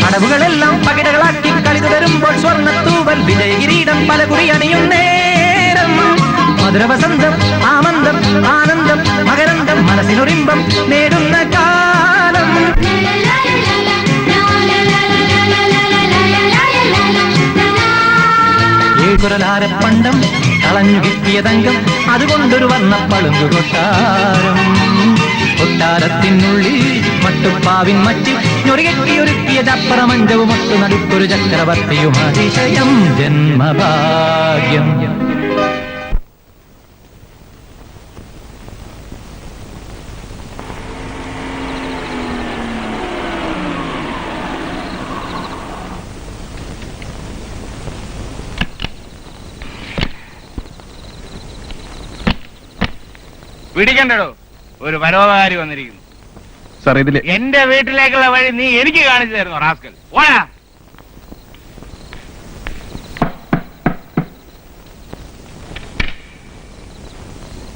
S10: അടവുകളെല്ലാം പകിടകളാക്കി കളി തുടരുമ്പോൾ സ്വർണ്ണത്തൂവൽ വിജയകിരീടം പലകുറി അണിയും നേരം. മധുരവസന്തം ആമന്തം ആനന്ദം മകരന്തം മനസ്സിനുറിമ്പം നേടുന്ന കാലം. ഏകുരലാരപ്പണ്ടം കളഞ്ഞു കിട്ടിയതങ്കം, അതുകൊണ്ടൊരു വർണ്ണപ്പളുങ്ക് കൊട്ടാരം. കൊട്ടാരത്തിനുള്ളിൽ മട്ടുപ്പാവിൻ മറ്റിൽ ഞൊറികെട്ടിയൊരുക്കിയതപ്പറമഞ്ചവും ഒത്തു നടുക്കൊരു ചക്രവർത്തിയും അതിശയം ജന്മഭാഗ്യം.
S4: പിടിക്കണ്ടോ, ഒരു പരോപകാരി വന്നിരിക്കുന്നു.
S9: സാർ ഇതില്
S4: എന്റെ വീട്ടിലേക്കുള്ള വഴി നീ എനിക്ക് കാണിച്ചു തരുന്നു റാസ്കൽ. ഓടാ.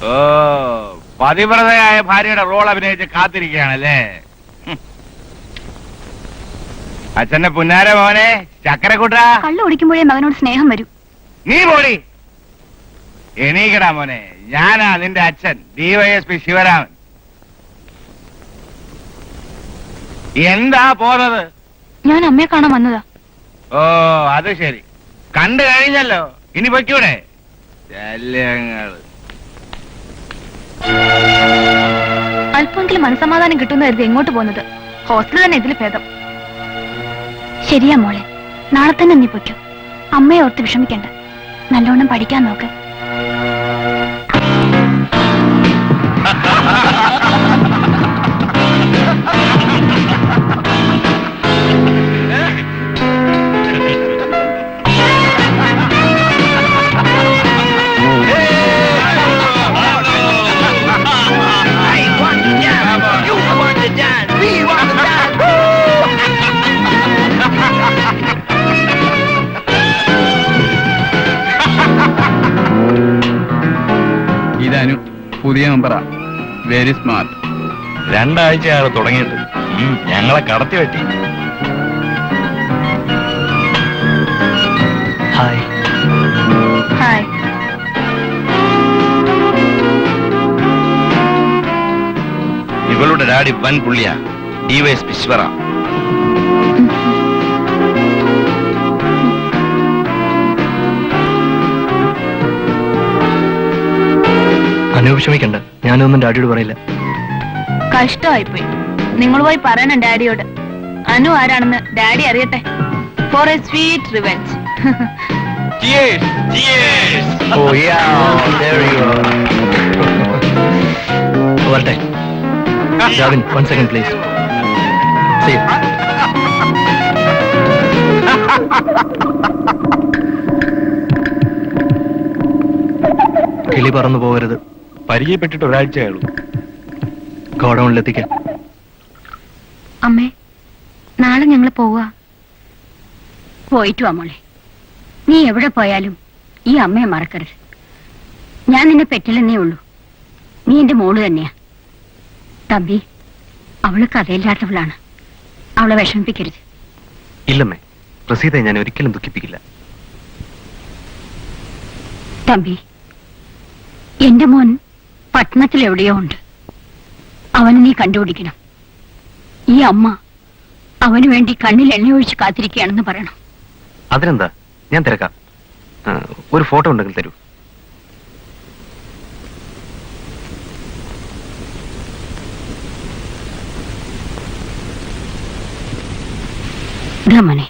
S4: ഓ, പതിവ്രതയായ ഭാര്യയുടെ റോൾ അഭിനയിച്ച് കാത്തിരിക്കുകയാണല്ലേ? അച്ഛന്റെ പുന്നാര മോനെ ചക്കരക്കുട്ട,
S2: കള്ളു കുടിക്കുമ്പോഴേ മകനോട് സ്നേഹം വരും.
S4: നീ പോടി. എണീക്കടാ മോനെ, ഞാനാ നിന്റെ അച്ഛൻ DYSP ശിവരാമൻ. എന്താ പോന്നത്?
S2: ഞാൻ അമ്മയെ കാണാൻ വന്നതാ.
S4: ഓ, അത് ശരി. കണ്ടു കഴിഞ്ഞല്ലോ, ഇനി പൊയ്ക്കൂടെ? ശല്യങ്ങൾ.
S2: അല്പമെങ്കിലും മനസമാധാനം കിട്ടുന്ന കരുതി എങ്ങോട്ട് പോകുന്നത്? ഹോസ്റ്റൽ തന്നെ ഇതിൽ ഭേദം. ശരിയാ മോളെ, നാളെ തന്നെ നീ പൊയ്ക്കോ. അമ്മയെ ഓർത്ത് വിഷമിക്കണ്ട, നല്ലോണം പഠിക്കാൻ നോക്ക്.
S9: ഇതാനു പുതിയ മെമ്പറാ, വെരി സ്മാർട്ട്.
S5: 2 ആഴ്ചയാണ് തുടങ്ങിയിട്ട്. ഞങ്ങളെ കടത്തി വെട്ടി.
S6: ഹായ്.
S2: ഹായ്.
S5: ഇവളുടെ ഡാഡി വൻ പുള്ളിയാ, DYSP ശിവറ.
S6: അനുപക്ഷമിക്കണ്ട, ഞാനൊന്നും ഡാഡിയോട് പറയില്ല.
S2: കഷ്ടമായിപ്പോയി. നിങ്ങൾ പോയി പറയണം ഡാഡിയോട്. അനു ആരാണെന്ന് ഡാഡി അറിയട്ടെ. For a sweet revenge.
S6: Oh yeah, there you go. വരട്ടെ. Javin, 1 second please. See you. കിളി പറന്നു പോകരുത്.
S5: പരിചയപ്പെട്ടിട്ട് ഒരാഴ്ചയായുള്ളൂ.
S6: ഗോഡൌണിലെത്തിക്കാം.
S2: അമ്മേ, നാളെ ഞങ്ങൾ പോവാ.
S3: പോയിട്ട് വാ മോളെ. നീ എവിടെ പോയാലും ഈ അമ്മയെ മറക്കരുത്. ഞാൻ നിന്നെ പെറ്റില്ലെന്നേ ഉള്ളൂ. നീ എന്റെ മോള് തന്നെയാ. തമ്പി, അവള് കഥയില്ലാത്തവളാണ്. അവളെ വിഷമിപ്പിക്കരുത്.
S6: ഇല്ലമ്മേ, പ്രസീതയെ ഞാൻ ഒരിക്കലും ദുഃഖിപ്പിക്കില്ല.
S3: തമ്പി, എന്റെ മോൻ പട്ടണത്തിൽ എവിടെയോ ഉണ്ട്. അവന് നീ കണ്ടുപിടിക്കണം. ഈ അമ്മ അവന് വേണ്ടി കണ്ണിൽ എണ്ണ ഒഴിച്ച് കാത്തിരിക്കുകയാണെന്ന് പറയണം.
S6: അതിനെന്താ, ഞാൻ തിരക്കാം. ഒരു ഫോട്ടോ ഉണ്ടെങ്കിൽ തരൂ.
S3: മോനെ,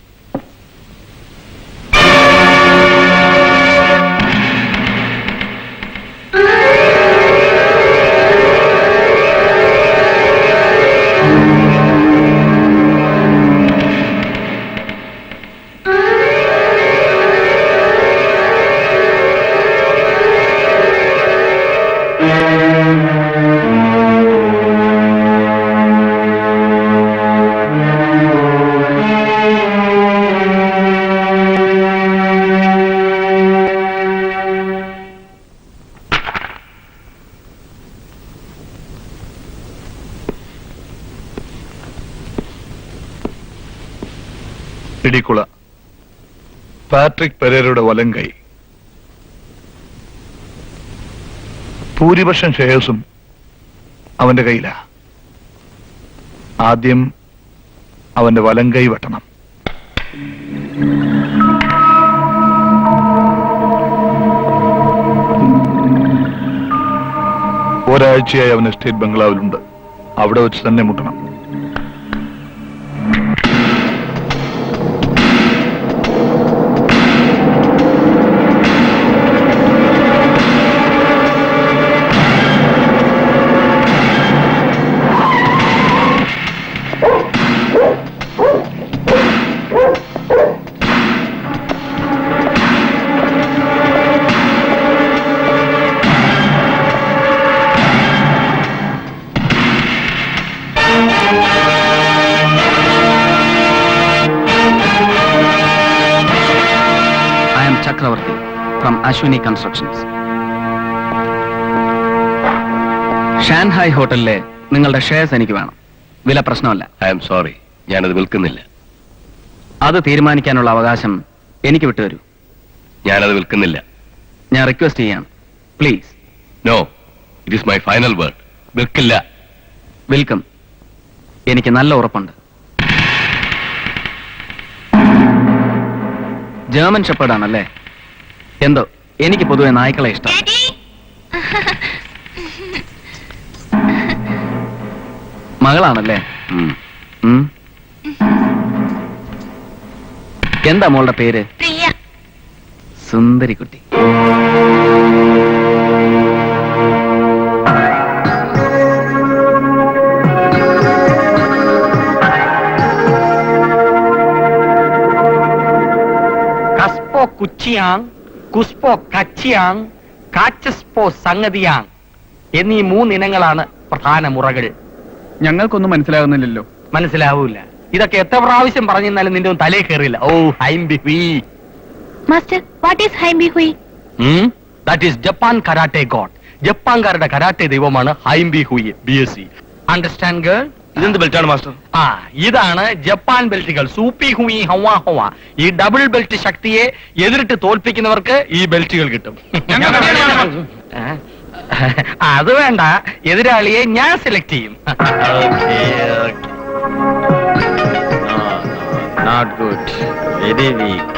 S8: ഇടിക്കുള പാട്രിക് പെരേരയുടെ വലങ്കൈ. ഭൂരിപക്ഷം ഷെയർസും അവന്റെ കയ്യിലാ. ആദ്യം അവന്റെ വലങ്കൈ വെട്ടണം. ഒരാഴ്ചയായി അവൻ എസ്റ്റേറ്റ് ബംഗ്ലാവിലുണ്ട്. അവിടെ വെച്ച് തന്നെ മുട്ടണം.
S1: ചക്രവർത്തി ഫ്രം അശ്വിനി കൺസ്ട്രക്ഷൻസ്. ഷാൻഹായ് ഹോട്ടലിലെ നിങ്ങളുടെ ഷെയർസ് എനിക്ക് വേണം. വില പ്രശ്നമല്ല.
S6: ഐ എം സോറി, ഞാനത് വിൽക്കുന്നില്ല.
S1: അത് തീരുമാനിക്കാനുള്ള അവകാശം എനിക്ക് വിട്ടുതരൂ.
S6: ഞാനത് വിൽക്കുന്നില്ല.
S1: ഞാൻ റിക്വസ്റ്റ് ചെയ്യാണ്, please.
S6: No, it is my final word. വിൽക്കില്ല.
S1: വിൽക്കും. എനിക്ക് നല്ല ഉറപ്പുണ്ട്. ജർമ്മൻ ഷെപ്പേർഡാണല്ലേ? എന്തോ എനിക്ക് പൊതുവെ നായ്ക്കളെ ഇഷ്ടം. മകളാണല്ലേ? ഉം. എന്താ മോളുടെ പേര്? സുന്ദരിക്കുട്ടി.
S5: കുച്ചിയാങ്, കുസ്പോ കച്ചിയാങ്, കാച്ചസ്പോ സംഗതിയാങ് എന്നീ 3 ഇനങ്ങളാണ് പ്രധാന മുറകൾ.
S9: ഞങ്ങൾക്കൊന്നും മനസ്സിലാകുന്നില്ലല്ലോ.
S5: മനസ്സിലാവൂല. ഇതൊക്കെ എത്ര പ്രാവശ്യം പറഞ്ഞാലും നിന്റെ ഒന്നും തലേ കയറില്ല. ഓ, ഹൈംബി ഹുയി.
S2: മാസ്റ്റർ, വാട്ട് ഈസ് ഹൈംബി ഹുയി?
S5: That is Japan karate god. ജപ്പാൻകാരുടെ കരാട്ടെ ദൈവമാണ് ഹൈംബി ഹുയി. BSc. Understand girl?
S6: ഇതെന്ത് ബെൽറ്റാണ് മാസ്റ്റർ?
S5: ഇതാണ് ജപ്പാൻ ബെൽറ്റുകൾ. സൂപ്പി ഹുയി ഹവാ ഹവാ. ഈ ഡബിൾ ബെൽറ്റ് ശക്തിയെ എതിരിട്ട് തോൽപ്പിക്കുന്നവർക്ക് ഈ ബെൽറ്റുകൾ കിട്ടും. അത് വേണ്ട, എതിരാളിയെ ഞാൻ സെലക്ട് ചെയ്യും. Not good, very weak.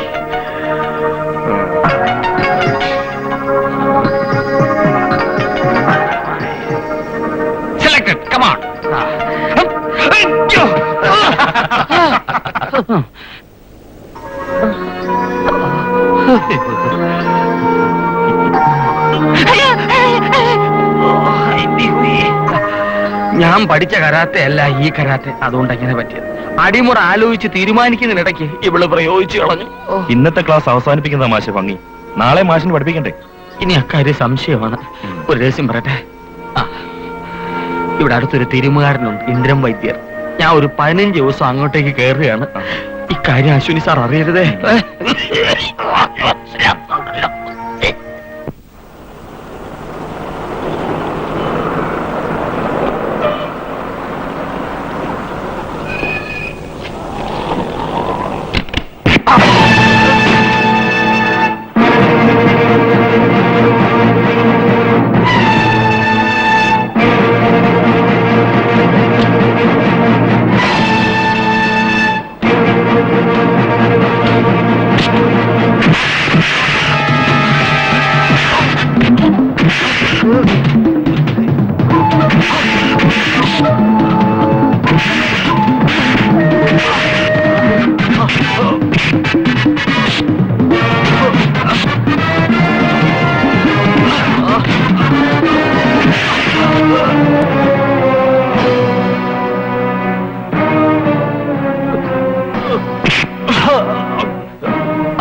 S5: Selected, come on. ഞാൻ പഠിച്ച കരാത്തെ അല്ല ഈ കരാത്തെ, അതുകൊണ്ട് എങ്ങനെ പറ്റിയത്? അടിമുറ ആലോചിച്ച് തീരുമാനിക്കുന്നതിനിടയ്ക്ക് ഇവള് പ്രയോഗിച്ചു കളഞ്ഞു.
S6: ഇന്നത്തെ ക്ലാസ് അവസാനിപ്പിക്കുന്ന മാഷ ഭംഗി. നാളെ മാഷിന് പഠിപ്പിക്കണ്ടേ?
S5: ഇനി അക്കാര്യം സംശയമാണ്. ഒരു രഹസ്യം പറയട്ടെ. ഇവിടെ അടുത്തൊരു തിരുമുകാരനുണ്ട്, ഇന്ദ്രൻ വൈദ്യർ. ഞാൻ ഒരു 15 ദിവസം അങ്ങോട്ടേക്ക് കയറുകയാണ്. ഇക്കാര്യം അശ്വിനി സാർ അറിയരുതേ.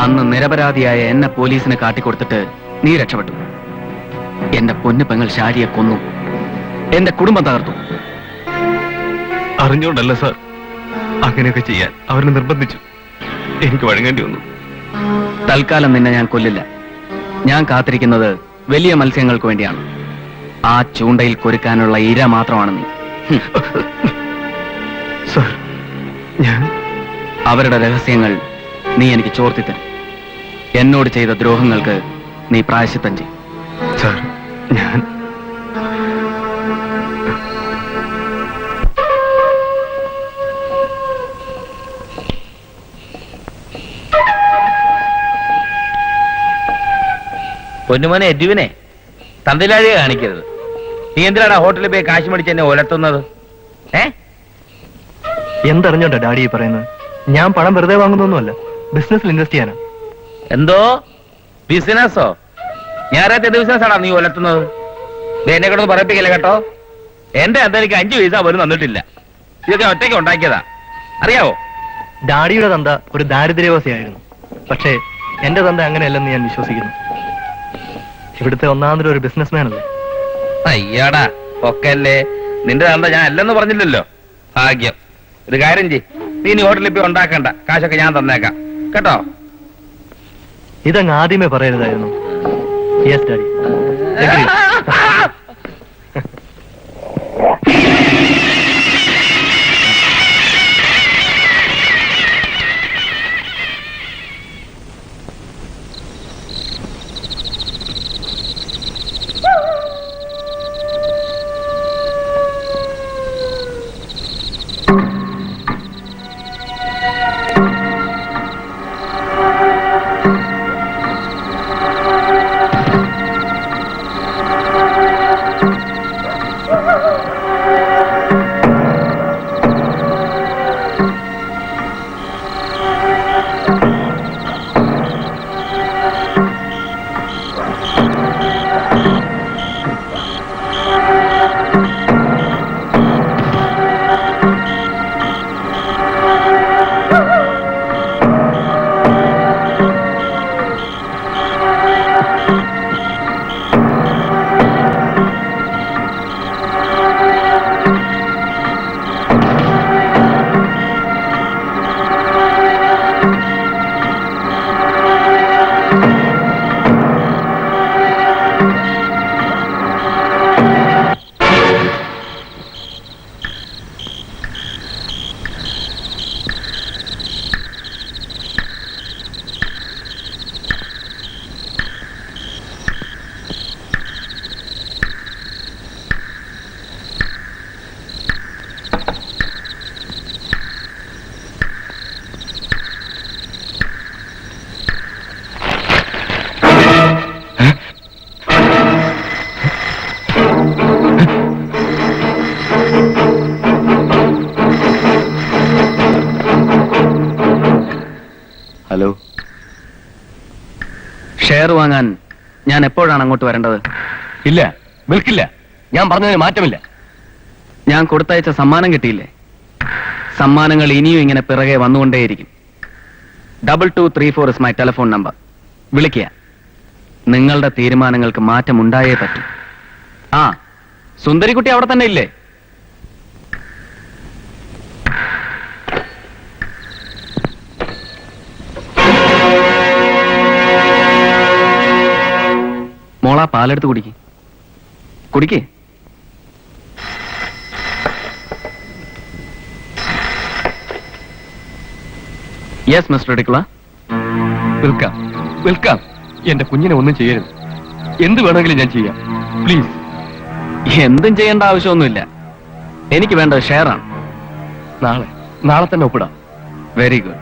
S1: അന്ന് നിരപരാധിയായ എന്നെ പോലീസിന് കാട്ടിക്കൊടുത്തിട്ട് നീ രക്ഷപ്പെട്ടു. എന്റെ പൊന്നു പെങ്ങൾ ശാരിയെ കൊന്നു, എന്റെ കുടുംബം തകർത്തു.
S6: അറിഞ്ഞോണ്ടല്ല സാർ, അങ്ങനെയൊക്കെ ചെയ്യാൻ അവരെ നിർബന്ധിച്ചു. എനിക്ക് വഴങ്ങേണ്ടി വന്നു.
S1: തൽക്കാലം നിന്നെ ഞാൻ കൊല്ലില്ല. ഞാൻ കാത്തിരിക്കുന്നത് വലിയ മത്സ്യങ്ങൾക്ക് വേണ്ടിയാണ്. ആ ചൂണ്ടയിൽ കൊരുക്കാനുള്ള ഇര മാത്രമാണ് നീ.
S6: സാർ, ഞാൻ
S1: അവരുടെ രഹസ്യങ്ങൾ നീ എനിക്ക് ചോർത്തിത്തരും. എന്നോട് ചെയ്ത ദ്രോഹങ്ങൾക്ക് നീ പ്രായശ്ചിത്തം ചെയ്യും.
S6: സാർ, ഞാൻ
S5: പൊന്നുമോനെ എഡ്യുവിനെ തന്തയിലാഴിയെ കാണിക്കരുത്. നീ എന്തിനാണ് ഹോട്ടലിൽ പോയി കാശ് മേടിച്ച് എന്നെ ഉലർത്തുന്നത്?
S6: എന്തറിഞ്ഞോണ്ടാ ഡാഡി ഈ പറയുന്നത്? ഞാൻ പണം വെറുതെ വാങ്ങുന്നൊന്നുമല്ല, ബിസിനസ്സിൽ ഇൻവെസ്റ്റ് ചെയ്യാനാ.
S5: എന്തോ ബിസിനസ്സോ? ഞായറാഴ്ച ബിസിനസ്സാണോ നീ ഒലത്തുന്നത്? എന്നെ കിടന്ന് പറയിപ്പിക്കില്ല കേട്ടോ. എന്റെ അന്ന് എനിക്ക് 5 പൈസ പോലും തന്നിട്ടില്ല. ഇതൊക്കെ ഒറ്റയ്ക്ക് ഉണ്ടാക്കിയതാ, അറിയാവോ?
S6: ഡാഡിയുടെ തന്ത ഒരു ദാരിദ്ര്യവാസിയായിരുന്നു. പക്ഷേ എന്റെ തന്ത അങ്ങനെയല്ലെന്ന് ഞാൻ വിശ്വസിക്കുന്നു. ഇവിടുത്തെ ഒന്നാമതൊരു ഒരു ബിസിനസ്മാൻ അല്ലേ.
S5: അയ്യാടാ ഒക്കെയല്ലേ. നിന്റെ തന്ത ഞാൻ അല്ലെന്ന് പറഞ്ഞില്ലല്ലോ. ഭാഗ്യം. ഒരു കാര്യം ചെയ്, നീ ഇനി ഹോട്ടലിൽ പോയി ഉണ്ടാക്കണ്ട, കാശൊക്കെ ഞാൻ തന്നേക്കാം കേട്ടോ.
S6: ഇതങ്ങ് ആദ്യമേ പറയരുതായിരുന്നു. Yes daddy.
S1: ഹലോ, ഷെയർ വാങ്ങാൻ ഞാൻ എപ്പോഴാണ് അങ്ങോട്ട് വരേണ്ടത്?
S7: ഇല്ല, വിൽക്കില്ല. ഞാൻ പറഞ്ഞതിന് മാറ്റമില്ല.
S1: ഞാൻ കൊടുത്തയച്ച സമ്മാനം കിട്ടിയില്ലേ? സമ്മാനങ്ങൾ ഇനിയും ഇങ്ങനെ പിറകെ വന്നുകൊണ്ടേയിരിക്കും. 2234 ഇസ് മൈ ടെലിഫോൺ നമ്പർ. വിളിക്കുക. നിങ്ങളുടെ തീരുമാനങ്ങൾക്ക് മാറ്റം ഉണ്ടായേ പറ്റൂ. ആ, സുന്ദരിക്കുട്ടി അവിടെ തന്നെ ഇല്ലേ? മോളാ പാലെടുത്ത് കുടിക്ക്. കുടിക്കേ. യെസ് മിസ്റ്റർ ഡിക്ല.
S7: വിൽക്കാം, വിൽക്കാം. എന്റെ കുഞ്ഞിനെ ഒന്നും ചെയ്യരുത്. എന്ത് വേണമെങ്കിലും ഞാൻ ചെയ്യാം. പ്ലീസ്.
S1: എന്തും ചെയ്യേണ്ട ആവശ്യമൊന്നുമില്ല. എനിക്ക് വേണ്ടത് ഷെയറാണ്.
S7: നാളെ തന്നെ ഒപ്പിടാം.
S1: Very good.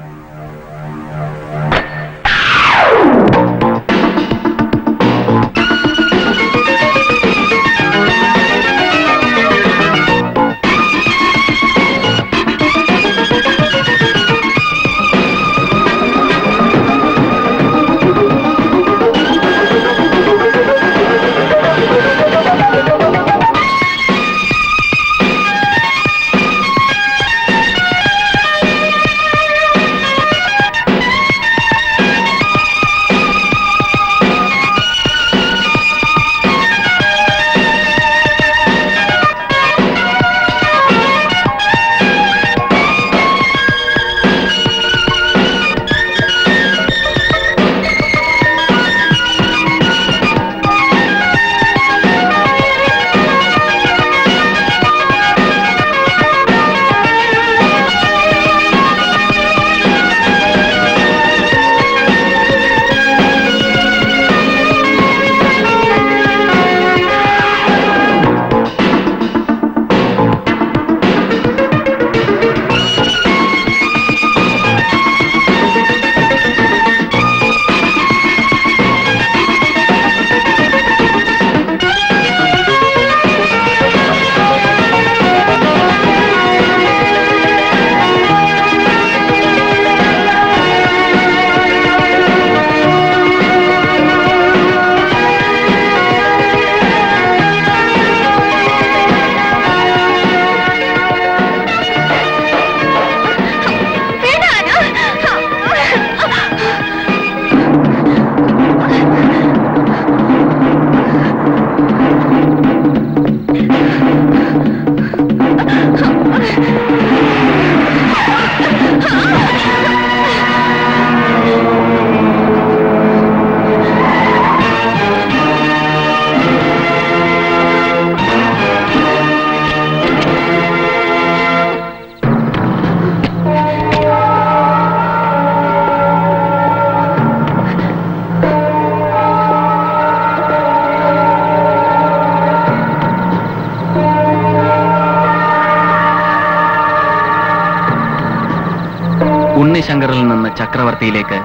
S1: ഉണ്ണിശങ്കറിൽ നിന്ന് ചക്രവർത്തിയിലേക്ക്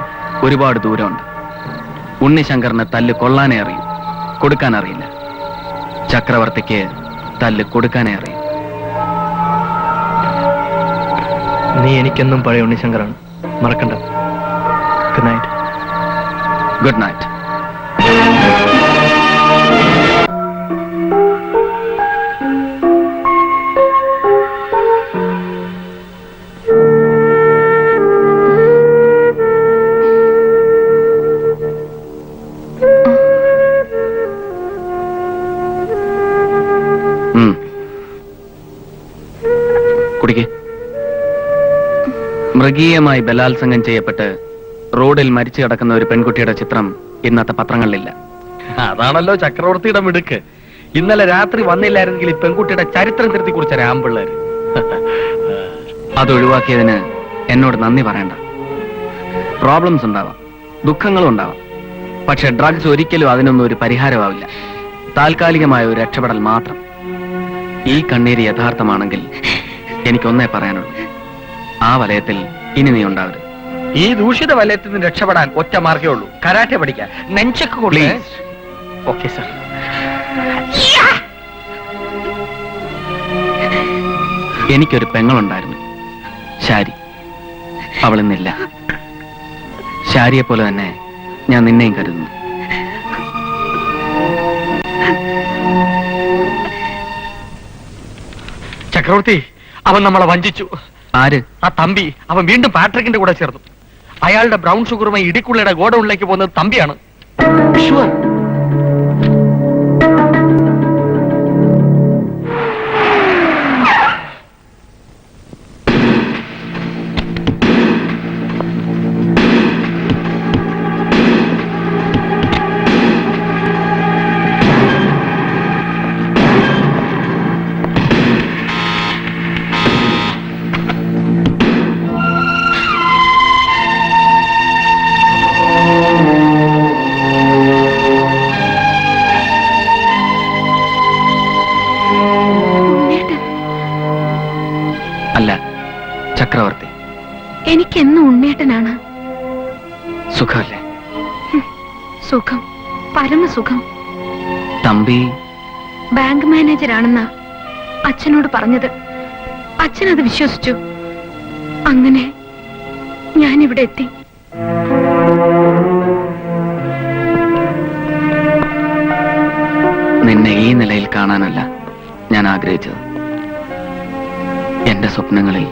S1: ഒരുപാട് ദൂരമുണ്ട്. ഉണ്ണിശങ്കറിന് തല്ല് കൊള്ളാനേ അറിയൂ, കൊടുക്കാൻ അറിയില്ല. ചക്രവർത്തിക്ക് തല്ല് കൊടുക്കാനേ അറിയും.
S6: നീ എനിക്കെന്നും പഴയ ഉണ്ണിശങ്കറാണ്, മറക്കണ്ട. Good night.
S1: Good night. കുടിക്കേ. മൃഗീയമായി ബലാത്സംഗം ചെയ്യപ്പെട്ട് റോഡിൽ മരിച്ചു കിടക്കുന്ന ഒരു പെൺകുട്ടിയുടെ ചിത്രം ഇന്നത്തെ പത്രങ്ങളിലില്ല.
S6: അതാണല്ലോ ചക്രവർത്തിയുടെ മിടുക്ക്. ഇന്നലെ രാത്രി വന്നില്ലായിരുന്നെങ്കിൽ ഈ പെൺകുട്ടിയുടെ ചരിത്രം തിരുത്തി കുറിച്ച രാമ്പിള്ളേര്.
S1: അതൊഴിവാക്കിയതിന് എന്നോട് നന്ദി പറയണ്ട. പ്രോബ്ലംസ് ഉണ്ടാവാം, ദുഃഖങ്ങളും ഉണ്ടാവാം. പക്ഷെ ഡ്രഗ്സ് ഒരിക്കലും അതിനൊന്നും ഒരു പരിഹാരമാവില്ല. താൽക്കാലികമായ ഒരു രക്ഷപ്പെടൽ മാത്രം. ഈ കണ്ണീര് യഥാർത്ഥമാണെങ്കിൽ എനിക്കൊന്നേ പറയാനുള്ളൂ, ആ വലയത്തിൽ ഇനി നീ ഉണ്ടാവരുത്.
S6: ഈ ദൂഷിത വലയത്തിൽ നിന്ന് രക്ഷപ്പെടാൻ ഒറ്റ മാർഗേ ഉള്ളൂ, കരാട്ടെ പഠിക്കാൻ. നെഞ്ചക്ക് കൊള്ളേ. Okay sir.
S1: എനിക്കൊരു പെങ്ങളുണ്ടായിരുന്നു, ശാരി. അവൾ ഇന്നില്ല. ശാരിയെ പോലെ തന്നെ ഞാൻ നിന്നെയും കരുതുന്നു.
S6: ചക്രവർത്തി, അവൻ നമ്മളെ വഞ്ചിച്ചു.
S1: ആര്?
S6: ആ തമ്പി. അവൻ വീണ്ടും പാട്രിക്കിന്റെ കൂടെ ചേർന്നു. അയാളുടെ ബ്രൗൺ ഷുഗറുമായി ഇടിക്കുള്ളിയുടെ ഗോഡൌണിലേക്ക് പോകുന്നത് തമ്പിയാണ്. ഷുവർ.
S1: അല്ല, ചക്രവർത്തി.
S2: എനിക്കെന്നും ഉണ്ണേട്ടനാണ്.
S1: സുഖമല്ലേ?
S2: സുഖം, പരമസുഖം.
S1: തമ്പി
S2: ബാങ്ക് മാനേജരാണെന്നാ അച്ഛനോട് പറഞ്ഞത്. അച്ഛനത് വിശ്വസിച്ചു. അങ്ങനെ ഞാനിവിടെ എത്തി.
S1: നിന്നെ ഈ നിലയിൽ കാണാനല്ല ഞാൻ ആഗ്രഹിച്ചത്. എന്റെ സ്വപ്നങ്ങളിൽ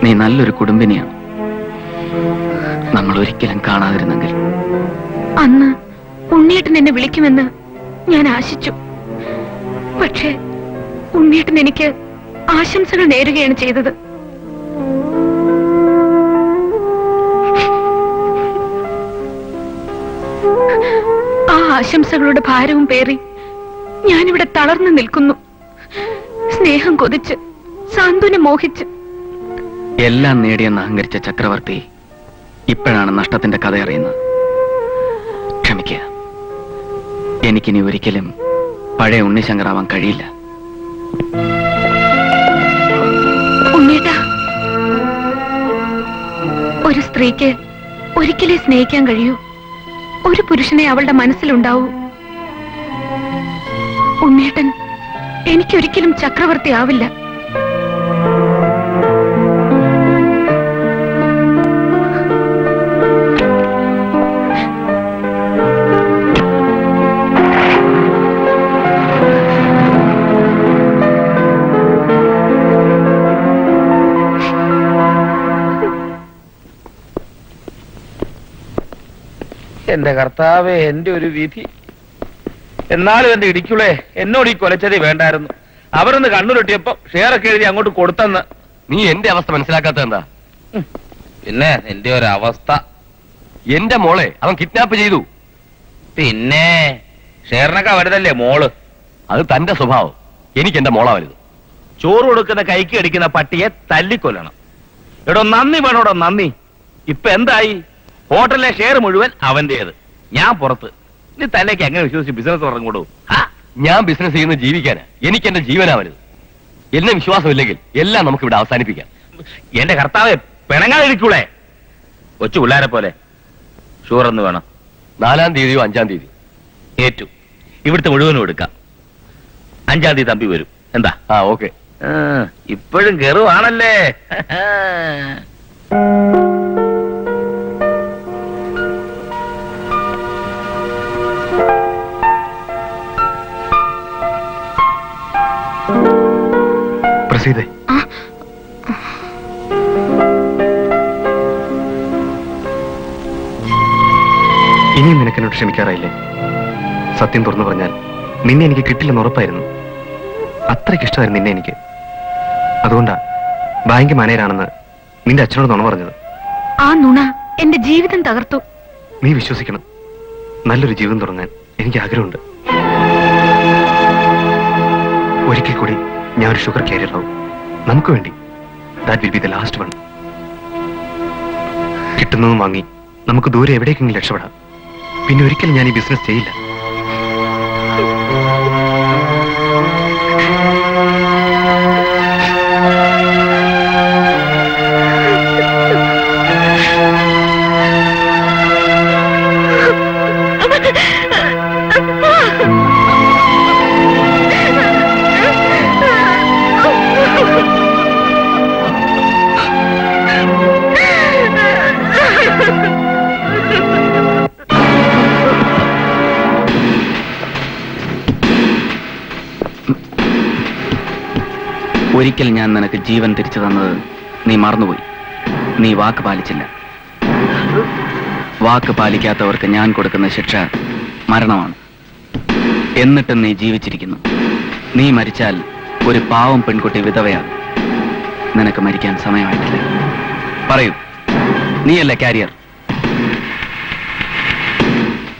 S1: നീ നല്ലൊരു കുടുംബിനിയാണ്. നമ്മൾ ഒരിക്കലും കാണാതിരുന്നെങ്കിൽ.
S2: അന്ന് ഉണ്ണിയേട്ടൻ എന്നെ വിളിക്കുമെന്ന് ഞാൻ ആശിച്ചു. പക്ഷേ ഉണ്ണിയേട്ടൻ എനിക്ക് ആശംസകൾ നേരുകയാണ് ചെയ്തത്. ആ ആശംസകളുടെ ഭാരവും പേറി ഞാനിവിടെ തളർന്നു നിൽക്കുന്നു. സ്നേഹം കൊതിച്ച്, സാന്ത്വനം മോഹിച്ച്.
S1: എല്ലാം നേടിയെന്ന് അഹങ്കരിച്ച ചക്രവർത്തി ഇപ്പോഴാണ് നഷ്ടത്തിന്റെ കഥ അറിയുന്നത്. ക്ഷമിക്കുക. എനിക്കിനി ഒരിക്കലും പഴയ ഉണ്ണിശങ്കറാവാൻ കഴിയില്ല.
S2: ഉണ്ണേട്ടാ, ഒരു സ്ത്രീക്ക് ഒരിക്കലേ സ്നേഹിക്കാൻ കഴിയൂ. ഒരു പുരുഷനെ അവളുടെ മനസ്സിലുണ്ടാവൂ. ഉണ്ണേട്ടൻ എനിക്കൊരിക്കലും ചക്രവർത്തി ആവില്ല.
S5: എന്റെ കർത്താവേ, എന്റെ ഒരു വിധി. എന്നാലും എന്റെ ഇടിക്കുളേ, എന്നോട് ഈ കൊലച്ചതി വേണ്ടായിരുന്നു. അവരൊന്ന് കണ്ണുരുട്ടിയപ്പോ ഷെയറൊക്കെ എഴുതി അങ്ങോട്ട് കൊടുത്തെന്ന്.
S6: നീ എന്റെ അവസ്ഥ മനസ്സിലാക്കാത്ത എന്താ?
S5: പിന്നെ എന്റെ ഒരു അവസ്ഥ.
S6: എന്റെ മോളെ അവൻ കിഡ്നാപ്പ് ചെയ്തു.
S5: പിന്നെ ഷെയറിനൊക്കെ വരുതല്ലേ മോള്.
S6: അത് തന്റെ സ്വഭാവം. എനിക്ക് എന്റെ മോളാ വലുത്.
S5: ചോറ് കൊടുക്കുന്ന കൈക്ക് അടിക്കുന്ന പട്ടിയെ തല്ലിക്കൊല്ലണം. എടോ നന്ദി വേണോടോ നന്ദി. ഇപ്പൊ എന്തായി? ഹോട്ടലിലെ ഷെയർ മുഴുവൻ അവന്റേത്, ഞാൻ പുറത്ത്. നീ തന്നേക്ക് എങ്ങനെ വിശ്വസിച്ച് ബിസിനസ് തുടങ്ങൂടൂ?
S6: ഞാൻ ബിസിനസ് ചെയ്യുന്ന ജീവിക്കാനാ. എനിക്ക് എന്റെ ജീവനാ വലുത്. എന്നെ വിശ്വാസമില്ലെങ്കിൽ എല്ലാം നമുക്ക് ഇവിടെ അവസാനിപ്പിക്കാം.
S5: എന്റെ കർത്താവെ, പിണങ്ങാതിരിക്കൂടെ? കൊച്ചു പിള്ളേരെ പോലെ. ഷുഗർ എന്ന് വേണം.
S7: 4-ാം തീയതിയോ 5-ാം തീയതി
S5: ഏറ്റു. ഇവിടുത്തെ മുഴുവനും എടുക്കാം. 5-ാം തീയതി തമ്പി വരും. എന്താ?
S7: ഓക്കെ.
S5: ഇപ്പോഴും കെറുവാണല്ലേ.
S6: പ്രസീദേ, ഇനിയും നിനക്ക് എന്നോട് ക്ഷമിക്കാറായില്ലേ? സത്യം തുറന്നു പറഞ്ഞാൽ നിന്നെ എനിക്ക് കിട്ടില്ലെന്ന് ഉറപ്പായിരുന്നു. അത്രയ്ക്ക് ഇഷ്ടമായിരുന്നു നിന്നെ എനിക്ക്. അതുകൊണ്ടാ ബാങ്ക് മാനേജരാണെന്ന് നിന്റെ അച്ഛനോട് നുണ പറഞ്ഞത്.
S2: ആ നുണ എന്റെ ജീവിതം തകർത്തു.
S6: നീ വിശ്വസിക്കണം, നല്ലൊരു ജീവിതം തുടങ്ങാൻ എനിക്ക് ആഗ്രഹമുണ്ട്. ഒരിക്കൽ കൂടി ഞാൻ ഒരു ഷുഗർ കാരിയർ ആവും. നമുക്ക് വേണ്ടി. That will be the last one. കിട്ടുന്നതും വാങ്ങി നമുക്ക് ദൂരെ എവിടേക്കെങ്കിലും രക്ഷപ്പെടാം. പിന്നെ ഒരിക്കലും ഞാൻ ഈ ബിസിനസ് ചെയ്യില്ല.
S1: ഒരിക്കൽ ഞാൻ നിനക്ക് ജീവൻ തിരിച്ചു തന്നത് നീ മറന്നുപോയി. നീ വാക്ക് പാലിച്ചില്ല. വാക്ക് പാലിക്കാത്തവർക്ക് ഞാൻ കൊടുക്കുന്ന ശിക്ഷ മരണമാണ്. എന്നിട്ടും നീ ജീവിച്ചിരിക്കുന്നു. നീ മരിച്ചാൽ ഒരു പാവം പെൺകുട്ടി വിധവയാകും. നിനക്ക് മരിക്കാൻ സമയമായിട്ടില്ല. പറയൂ, നീയല്ലേ കാരിയർ?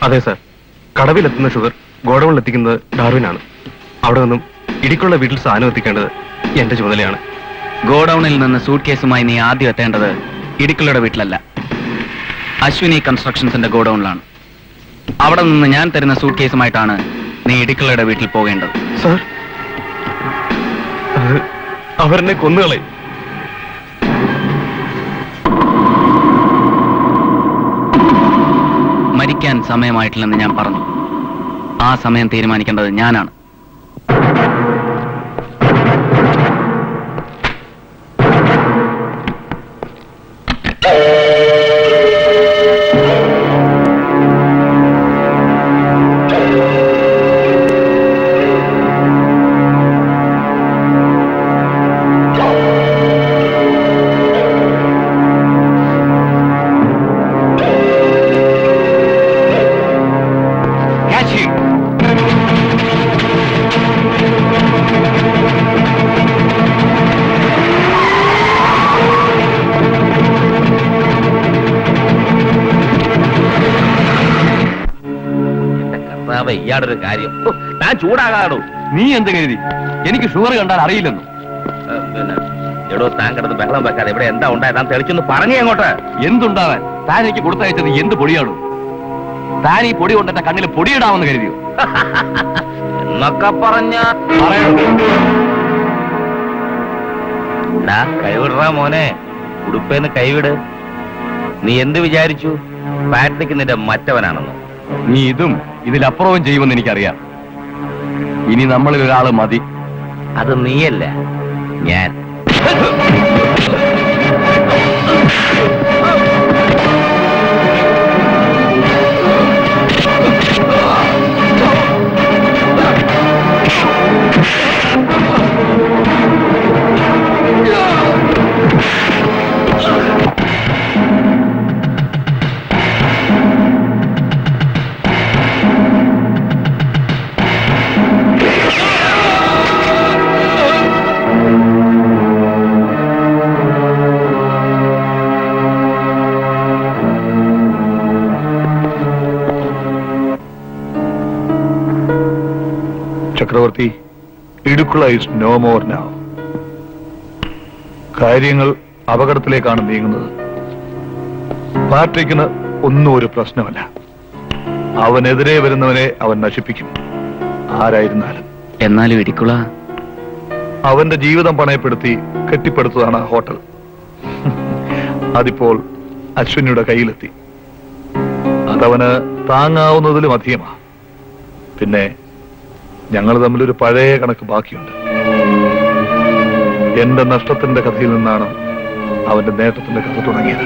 S6: അതെ സാർ. കടവിലെത്തുന്ന ഷുഗർ ഗോഡൌണിലെത്തിക്കുന്നത് ഡാർവിനാണ്. അവിടെ നിന്നും ഇടിക്കുള്ള വീട്ടിൽ സാധനം എത്തിക്കേണ്ടത് എന്റെ ചുമതലയാണ്.
S1: ഗോഡൌണിൽ നിന്ന് സൂട്ട് കേസുമായി നീ ആദ്യം എത്തേണ്ടത് ഇടിക്കുള്ളയുടെ വീട്ടിലല്ല, അശ്വിനി കൺസ്ട്രക്ഷൻസിന്റെ ഗോഡൌണിലാണ്. അവിടെ നിന്ന് ഞാൻ തരുന്ന സൂട്ട് കേസുമായിട്ടാണ് നീ ഇടിക്കുള്ളയുടെ വീട്ടിൽ പോകേണ്ടത്.
S6: സാർ, അവരെന്നെ കൊന്നുകളയും.
S1: മരിക്കാൻ സമയമായിട്ടില്ലെന്ന് ഞാൻ പറഞ്ഞു. ആ സമയം തീരുമാനിക്കേണ്ടത് ഞാനാണ്.
S5: ഇയാളൊരു കാര്യം, ഞാൻ ചൂടാകാടോ.
S7: നീ എന്ത് കരുതി? എനിക്ക് ഷുഗർ കണ്ടാൽ അറിയില്ലെന്നു.
S5: പിന്നെ എടോ, താൻ കിടന്ന് ബഹളം വെക്കാതെ ഇവിടെ എന്താ ഉണ്ടായതാൻ തെളിച്ചൊന്ന് പറഞ്ഞേ അങ്ങോട്ട്.
S7: എന്തുണ്ടാവാൻ? താൻ എനിക്ക് കൊടുത്തയച്ചത് എന്ത് പൊടിയാണോ? താൻ ഈ പൊടി കൊണ്ടെന്റെ കണ്ണിൽ പൊടിയിടാമെന്ന് കരുതിയോ?
S5: എന്നൊക്കെ പറഞ്ഞ കൈവിടറാ മോനെ, ഉടുപ്പേന്ന് കൈവിട്. നീ എന്ത് വിചാരിച്ചു പാട്രിക്ക് നിന്റെ മറ്റവനാണെന്ന്?
S7: നീ ഇതും ഇതിലപ്പുറവും ചെയ്യുമെന്ന് എനിക്കറിയാം. ഇനി നമ്മളിൽ ഒരാള് മതി.
S5: അത് നീയല്ല, ഞാൻ.
S8: ചക്രവർത്തി, ഇടുക്കുള്ള ഈസ് നോ മോർ നൗ. കാര്യങ്ങൾ അപകടത്തിലേക്കാണ് നീങ്ങുന്നത്. പാട്രിക്കിന് ഒന്നും ഒരു പ്രശ്നമല്ല. അവനെതിരെ വരുന്നവനെ അവൻ നശിപ്പിക്കും, ആരായിരുന്നാലും.
S1: എന്നാലും ഇടിക്കുള്ള
S8: അവന്റെ ജീവിതം പണയപ്പെടുത്തി കെട്ടിപ്പടുത്തതാണ് ആ ഹോട്ടൽ. അതിപ്പോൾ അശ്വിനിയുടെ കയ്യിലെത്തി. അതവന് താങ്ങാവുന്നതിലും അധികമാണ്. പിന്നെ ഞങ്ങൾ തമ്മിലൊരു പഴയ കണക്ക് ബാക്കിയുണ്ട്. എന്റെ നഷ്ടത്തിന്റെ കഥയിൽ നിന്നാണ് അവന്റെ നേട്ടത്തിന്റെ കഥ തുടങ്ങിയത്.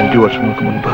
S8: 5 വർഷങ്ങൾക്ക് മുൻപ്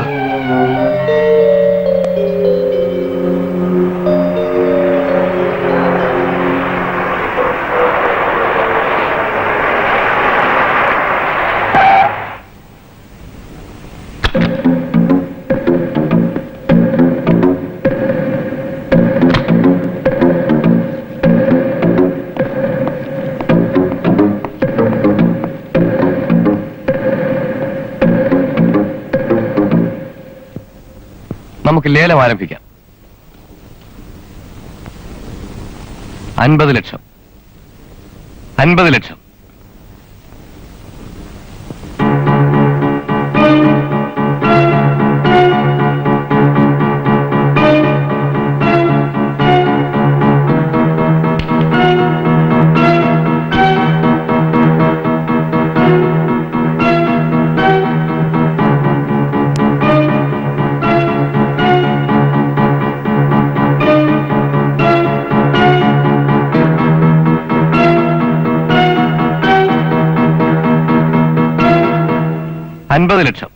S6: നമുക്ക് ലേലം ആരംഭിക്കാം. 50 ലക്ഷം. 50 ലക്ഷം. ലക്ഷം.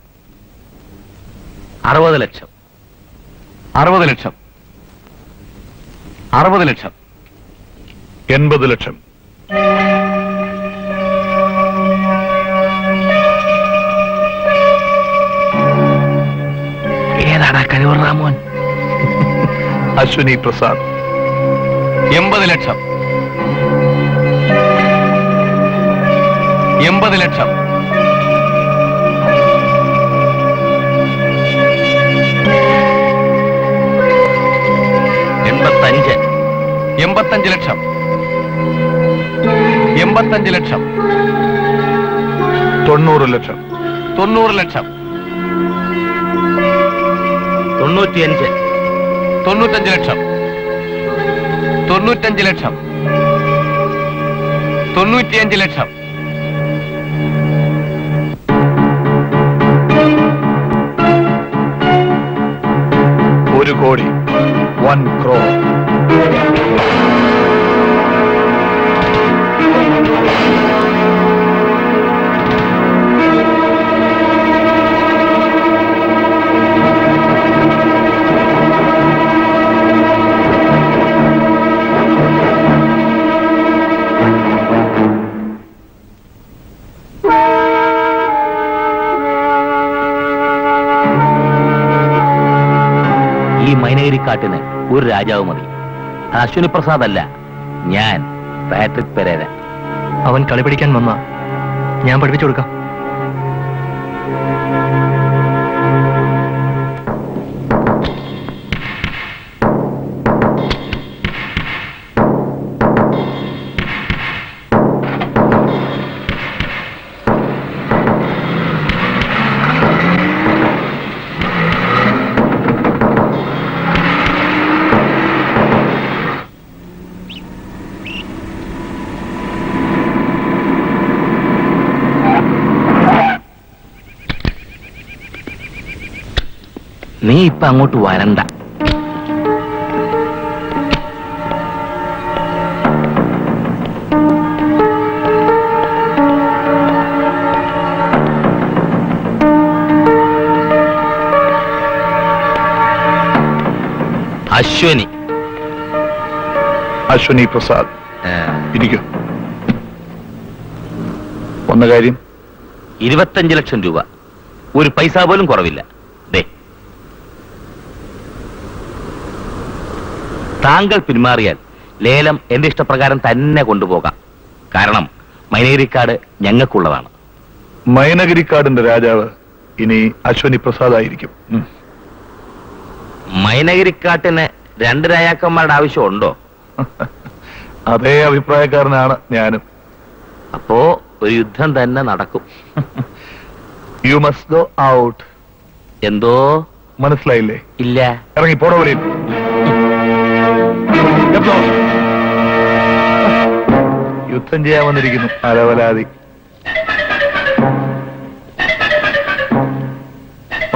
S6: 60 ലക്ഷം. 60 ലക്ഷം. 60 ലക്ഷം.
S8: 80 ലക്ഷം.
S6: ഏതാടാ കഴിവർ രാമോൻ?
S8: അശ്വിനി പ്രസാദ്.
S6: 80 ലക്ഷം. 80 ലക്ഷം. 85 ലക്ഷം. 85 ലക്ഷം.
S8: 90 ലക്ഷം.
S6: 90 ലക്ഷം.
S5: 95.
S6: 95 ലക്ഷം. 95 ലക്ഷം. 95 ലക്ഷം.
S8: 1 കോടി. 1 crore.
S5: ഈ മൈനഗിരിക്കാട്ടിന് ഒരു രാജാവ് മതി. അശ്വിനി പ്രസാദ് അല്ല, ഞാൻ പാട്രിക് പെരേര.
S6: അവൻ കളി പഠിക്കാൻ വന്ന ഞാൻ പഠിപ്പിച്ചു കൊടുക്കാം.
S5: നീ ഇപ്പൊ അങ്ങോട്ട് വരണ്ട. അശ്വിനി.
S8: അശ്വിനി പ്രസാദ്. ഇരിക്കൂ. വന്ന കാര്യം?
S5: 25 ലക്ഷം രൂപ. ഒരു പൈസ പോലും കുറവില്ല. ദേ, താങ്കൾ പിന്മാറിയാൽ ലേലം എന്റെ ഇഷ്ടപ്രകാരം തന്നെ കൊണ്ടുപോകാം. കാരണം മൈനഗിരിക്കാട് ഞങ്ങൾക്കുള്ളതാണ്.
S8: മൈനഗിരിക്കാടിന്റെ രാജാവ് ഇനി അശ്വിനി പ്രസാദ് ആയിരിക്കും.
S5: മൈനഗിരിക്കാട്ടിന് 2 രാജാക്കന്മാരുടെ ആവശ്യമുണ്ടോ?
S8: അതേ അഭിപ്രായക്കാരനാണ് ഞാനും.
S5: അപ്പോ ഒരു യുദ്ധം തന്നെ നടക്കും.
S8: You must go out.
S5: എന്തോ
S8: മനസ്സിലായില്ലേ?
S5: ഇല്ല.
S8: ഇറങ്ങി പോടോ വെളിയിൽ. യുദ്ധം ചെയ്യാൻ വന്നിരിക്കുന്നു അലവലാതി.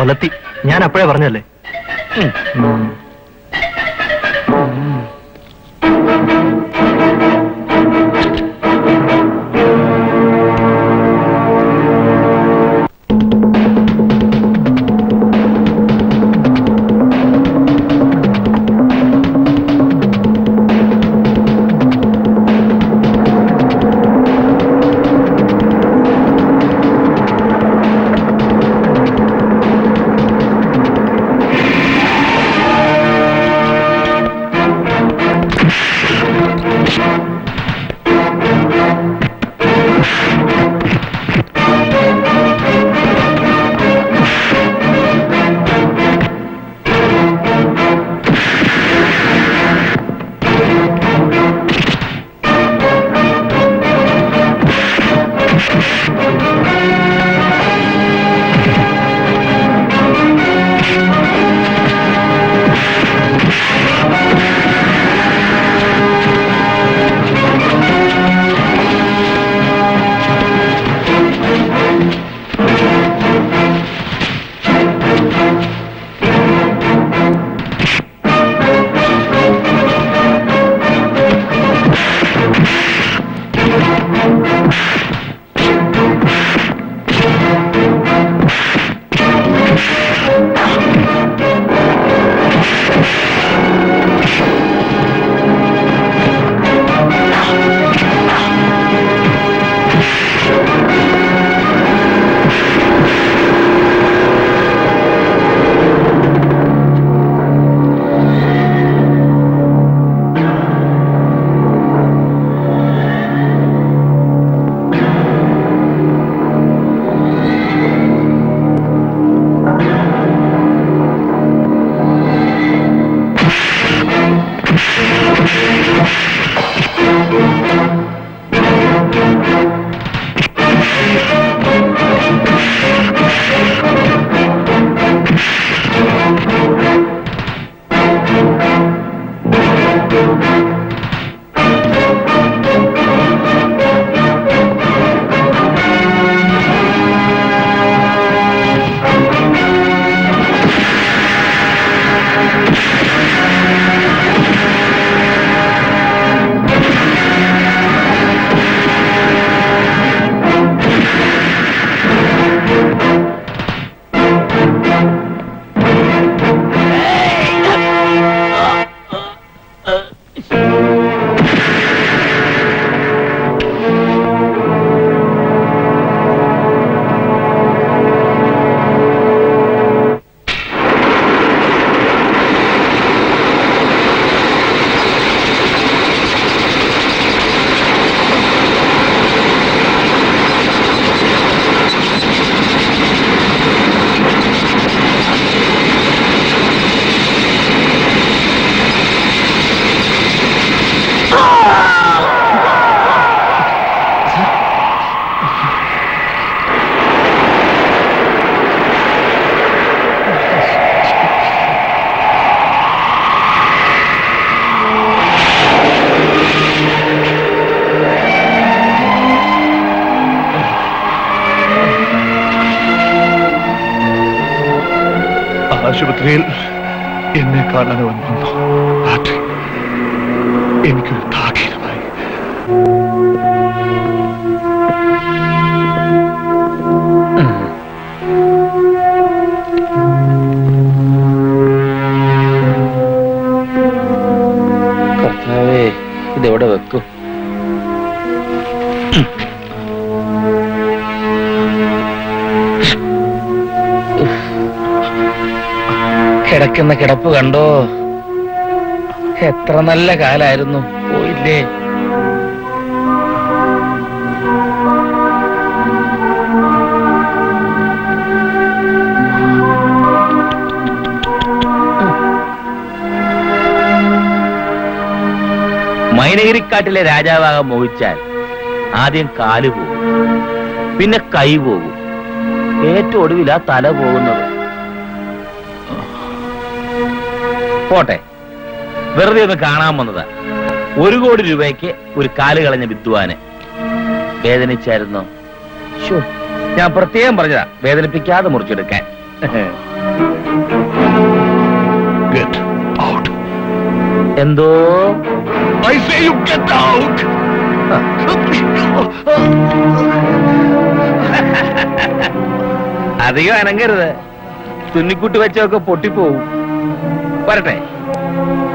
S6: ഒലത്തി. ഞാൻ അപ്പോഴേ പറഞ്ഞല്ലേ.
S8: ആശുപത്രിയിൽ എന്നെ കാണാൻ അവൻ വന്നു. രാത്രി എനിക്കൊരു താക്കീതമായി.
S5: കർത്താവേ, ഇതെവിടെ വെക്കും? കിടക്കുന്ന കിടപ്പ് കണ്ടോ? എത്ര നല്ല കാലായിരുന്നു, പോയില്ലേ? മൈനഗിരിക്കാട്ടിലെ രാജാവാകാൻ മോഹിച്ചാൽ ആദ്യം കാല് പോകും, പിന്നെ കൈ പോകും, ഏറ്റവും ഒടുവിലാ തല പോകുന്നത്. പോട്ടെ, വെറുതെ ഒന്ന് കാണാൻ വന്നതാ. 1 കോടി രൂപയ്ക്ക് ഒരു കാല് കളഞ്ഞ വിദ്വാന്. വേദനിച്ചായിരുന്നോ? ഞാൻ പ്രത്യേകം പറഞ്ഞതാ വേദനിപ്പിക്കാതെ മുറിച്ചെടുക്കാൻ.
S8: Get out.
S5: എന്തോ
S8: I say you get out.
S5: അധികം അനങ്ങരുത്, തുന്നിക്കുട്ടി വെച്ചൊക്കെ പൊട്ടിപ്പോവും. വരട്ടെ,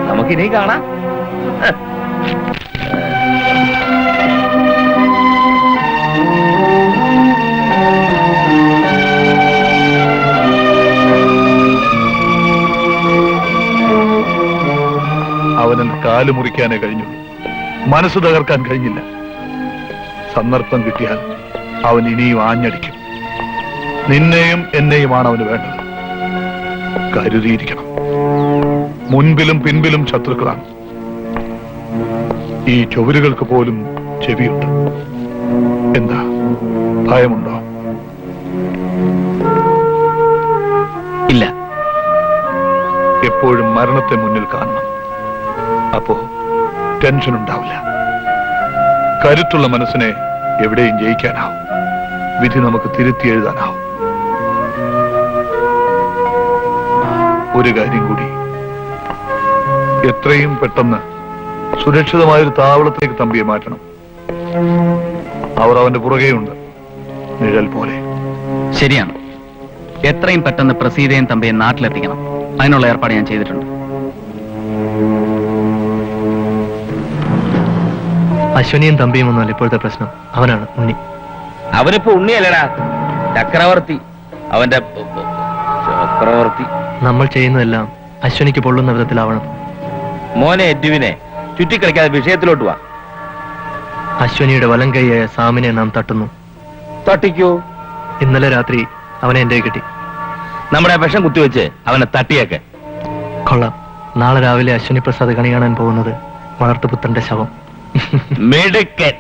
S5: നമുക്കിനി കാണാം.
S8: അവന് കാല് മുറിക്കാനേ കഴിഞ്ഞുള്ളൂ, മനസ്സ് തകർക്കാൻ കഴിഞ്ഞില്ല. സന്ദർഭം കിട്ടിയാൽ അവൻ ഇനിയും ആഞ്ഞടിക്കും. നിന്നെയും എന്നെയുമാണ് അവന് വേണ്ടത്. കരുതിയിരിക്കണം. മുൻപിലും പിൻപിലും ശത്രുക്കളാണ്. ഈ ചുവരുകൾക്ക് പോലും ചെവിയുണ്ട്. എന്താ, ഭയമുണ്ടോ?
S1: ഇല്ല.
S8: എപ്പോഴും മരണത്തെ മുന്നിൽ കാണണം. അപ്പോ ടെൻഷൻ ഉണ്ടാവില്ല. കരുത്തുള്ള മനസ്സിനെ എവിടെയും ജയിക്കാനാവും. വിധി നമുക്ക് തിരുത്തി എഴുതാനാവും. ഒരു കാര്യം കൂടി, എത്രയും പെട്ടെന്ന് സുരക്ഷിതമായൊരു താവളത്തേക്ക് തമ്പിയെ മാറ്റണം. അവർ അവന്റെ പുറകെയുണ്ട്, നിഴൽ പോലെ.
S1: ശരിയാണ്. എത്രയും പെട്ടെന്ന് പ്രസീതയും തമ്പിയെ നാട്ടിലെത്തിക്കണം. അതിനുള്ള ഏർപ്പാട് ഞാൻ ചെയ്തിട്ടുണ്ട്.
S6: അശ്വനിയും തമ്പിയും ഒന്നുമല്ല ഇപ്പോഴത്തെ പ്രശ്നം. അവനാണ് ഉണ്ണി.
S5: അവനിപ്പോ ഉണ്ണിയല്ലടാ, ചക്രവർത്തി. അവന്റെ ചക്രവർത്തി.
S6: നമ്മൾ ചെയ്യുന്നതെല്ലാം അശ്വനിക്ക് പൊള്ളുന്ന വിധത്തിലാവണം.
S5: മോനെ എറ്റുവിനെ ചുറ്റിക്കളിക്കാതെ വിഷയത്തിലോട്ട് വാ.
S6: അശ്വനിയുടെ വലം കൈയായ സാമിനെ നാം തട്ടുന്നു.
S5: തട്ടിക്കോ.
S6: ഇന്നലെ രാത്രി അവനെ എന്റെ കിട്ടി.
S5: നമ്മുടെ വിഷം കുത്തിവെച്ച് അവനെ തട്ടിയേക്ക്.
S6: കൊള്ളാം. നാളെ രാവിലെ അശ്വനി പ്രസാദ് കണി കാണാൻ പോകുന്നത് വളർത്തുപുത്രന്റെ ശവം.
S5: മിടുക്കൻ.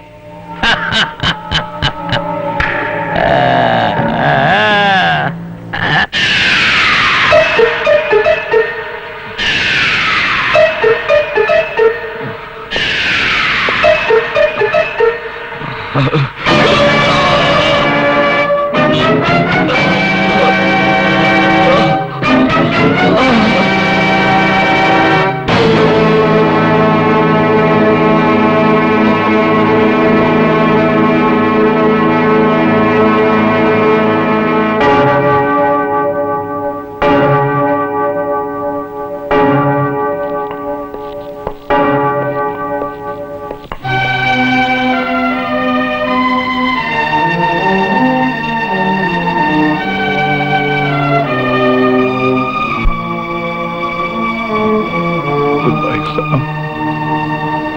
S8: Goodbye, Sam.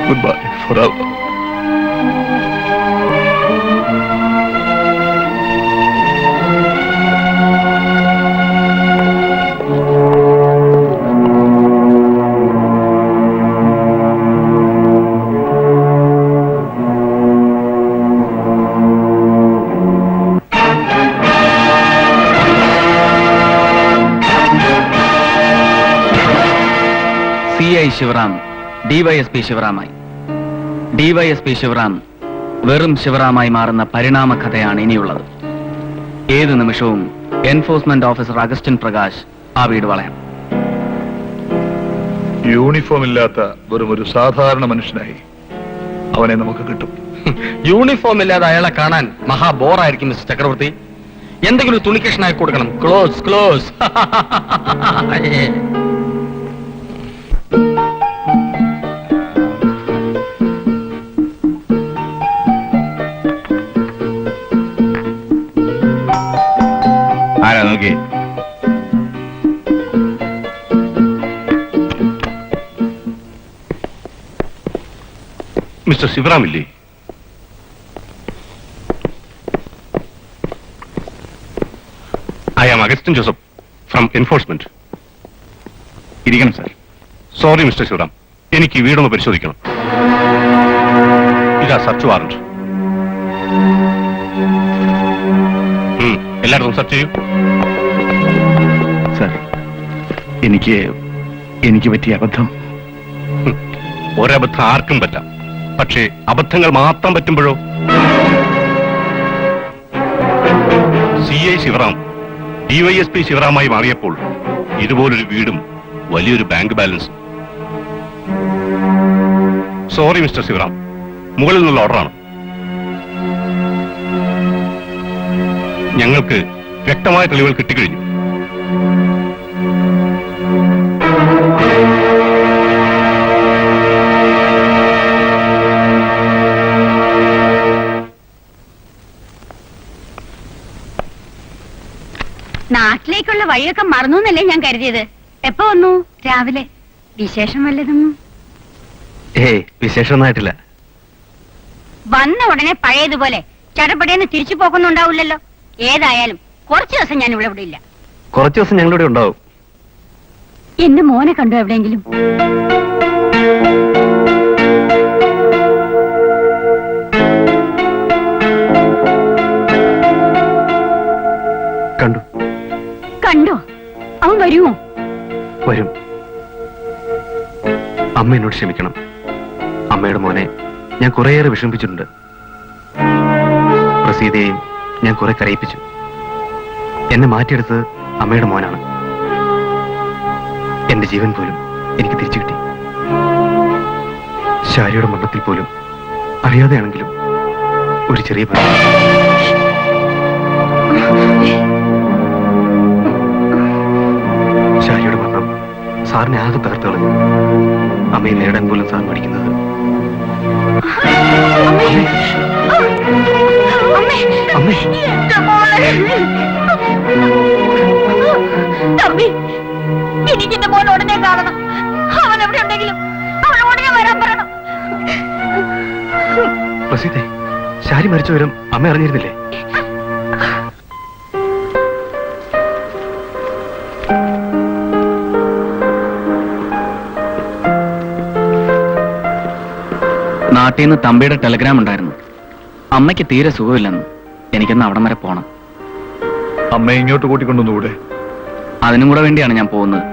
S8: Goodbye forever.
S1: CI Sivaram DYSP ശിവറാമായി. DYSP Sivaram വെറും ശിവറാമായി മാറുന്ന പരിണാമ കഥയാണ് ഇനിയുള്ളത്. ഏത് നിമിഷവും എൻഫോഴ്സ്മെന്റ് ഓഫീസർ അഗസ്റ്റിൻ പ്രകാശ് ആ വീട് വളയാം.
S8: യൂണിഫോം ഇല്ലാത്ത വെറും ഒരു സാധാരണ മനുഷ്യനായി അവനെ നമുക്ക് കിട്ടും.
S9: യൂണിഫോം ഇല്ലാതെ അയാളെ കാണാൻ മഹാ ബോറായിരിക്കും മിസ്റ്റർ ചക്രവർത്തി. എന്തെങ്കിലും ഒരു തുണിക്കഷ്ണായി കൊടുക്കണം. Close close.
S4: ആരാ നോക്കി?
S8: മിസ്റ്റർ ശിവറാം ഇല്ലേ?
S11: I am Augustin Joseph from enforcement.
S4: ഇരിക്കണം സാർ.
S11: സോറി മിസ്റ്റർ ശിവറാം, എനിക്ക് ഈ വീടൊന്ന് പരിശോധിക്കണം. ഇതാ സെർച്ച് വാറന്റ്. എല്ലായിടത്തും സെർച്ച് ചെയ്യൂ.
S4: സാർ, എനിക്ക് പറ്റിയ അബദ്ധം.
S11: ഒരബദ്ധം ആർക്കും പറ്റാം, പക്ഷേ അബദ്ധങ്ങൾ മാത്രം പറ്റുമ്പോഴോ? CI ശിവറാം DYSP ശിവറാമായി മാറിയപ്പോൾ ഇതുപോലൊരു വീടും വലിയൊരു ബാങ്ക് ബാലൻസും. സോറി മിസ്റ്റർ ശിവറാം, മുകളിൽ നിന്നുള്ള ഓർഡറാണ്. ഞങ്ങൾക്ക് വ്യക്തമായ തെളിവുകൾ കിട്ടിക്കഴിഞ്ഞു.
S3: നാട്ടിലേക്കുള്ള വഴിയൊക്കെ മറന്നു എന്നല്ലേ ഞാൻ കരുതിയത്. എപ്പോ വന്നു?
S2: രാവിലെ.
S3: വിശേഷം വല്ലതും?
S6: ഏയ്, വിശേഷമൊന്നായിട്ടില്ല.
S3: വന്ന ഉടനെ പഴയതുപോലെ ചടപടയെന്ന് തിരിച്ചു പോക്കൊന്നുണ്ടാവില്ലല്ലോ. ഏതായാലും കുറച്ചു ദിവസം ഞാൻ ഇവിടെ ഇല്ല.
S6: കുറച്ചു ദിവസം ഞങ്ങളിവിടെ ഉണ്ടാവും.
S3: എന്റെ മോനെ കണ്ടു എവിടെയെങ്കിലും?
S6: കണ്ടു.
S3: കണ്ടോ? അവൻ വരുമോ?
S6: വരും. അമ്മ എന്നോട് ക്ഷമിക്കണം. അമ്മയുടെ മോനെ ഞാൻ കുറേയേറെ വിഷമിപ്പിച്ചിട്ടുണ്ട്. പ്രസീതയെയും ഞാൻ കുറെ കരയിപ്പിച്ചു. എന്നെ മാറ്റിയെടുത്തത് അമ്മയുടെ മോനാണ്. എന്റെ ജീവൻ പോലും എനിക്ക് തിരിച്ചു കിട്ടി. ശാരിയുടെ മരണത്തിൽ പോലും അറിയാതെയാണെങ്കിലും ഒരു ചെറിയ ശാരിയുടെ മരണം സാറിനെ ആകെ തകർത്ത് കളഞ്ഞു. അമ്മയെ നേടാൻ പോലും സാർ പഠിക്കുന്നത്.
S3: എനിക്കെന്റെ മോൻ ഉടനെ കാണണം. അവൻ എവിടെ ഉണ്ടെങ്കിലും അവൻ ഉടനെ വരാൻ പറയണം.
S6: പ്രസീതേ, ശാരി മരിച്ച വിവരം അമ്മ അറിഞ്ഞിരുന്നില്ലേ?
S1: നാട്ടിൽ നിന്ന് തമ്പിയുടെ ടെലഗ്രാം ഉണ്ടായിരുന്നു. അമ്മയ്ക്ക് തീരെ സുഖമില്ലെന്ന്. എനിക്കൊന്ന് അവിടം വരെ പോണം.
S8: അമ്മയെ ഇങ്ങോട്ട് കൂട്ടിക്കൊണ്ടുവന്നുകൂടെ?
S1: അതിനും കൂടെ വേണ്ടിയാണ് ഞാൻ പോകുന്നത്.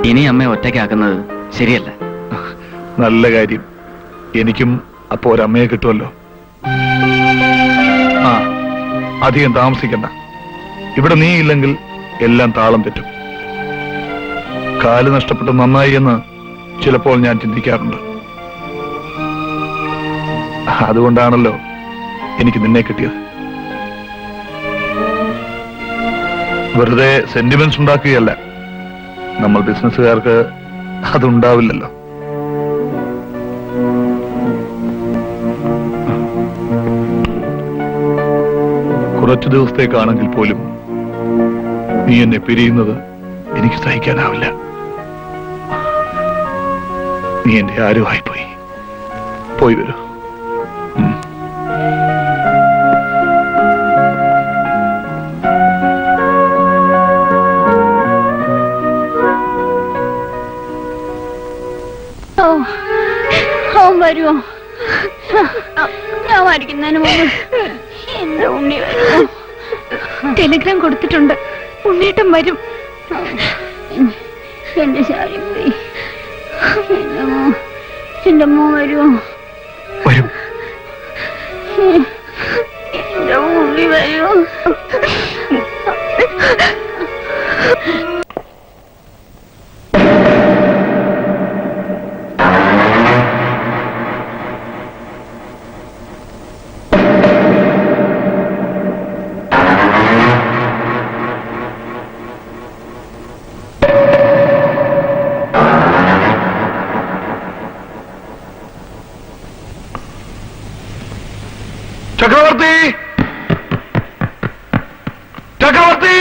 S1: ഇനി അമ്മയെ ഒറ്റയ്ക്കാക്കുന്നത് ശരിയല്ല.
S8: നല്ല കാര്യം. എനിക്കും അപ്പോ ഒരമ്മയെ കിട്ടുമല്ലോ. ആ, അധികം താമസിക്കണ്ട. ഇവിടെ നീ ഇല്ലെങ്കിൽ എല്ലാം താളം തെറ്റും. കാല് നഷ്ടപ്പെട്ട് നന്നായി എന്ന് ചിലപ്പോൾ ഞാൻ ചിന്തിക്കാറുണ്ട്. അതുകൊണ്ടാണല്ലോ എനിക്ക് നിന്നെ കിട്ടിയത്. വെറുതെ സെന്റിമെന്റ്സ് ഉണ്ടാക്കുകയല്ല. നമ്മൾ ബിസിനസ്സുകാർക്ക് അതുണ്ടാവില്ലല്ലോ. കുറച്ചു ദിവസത്തേക്കാണെങ്കിൽ പോലും നീ എന്നെ പിരിയുന്നത് എനിക്ക് സഹിക്കാനാവില്ല. നീ എന്റെ ആരുമായി പോയി വരൂ.
S3: അവൻ വരുമോ? ഞാൻ മരിക്കുന്നതിന് മുമ്പ് എന്റെ ഉണ്ണി വരുമോ?
S2: ടെലിഗ്രാം കൊടുത്തിട്ടുണ്ട്. ഉണ്ണീട്ടം വരും.
S3: എന്റെ ശാരി പോയി. എന്റെ മോൻ വരുമോ?
S6: വരും.
S3: എന്റെ ഉണ്ണി വരുമോ?
S8: ചക്രവർത്തി! ചക്രവർത്തി!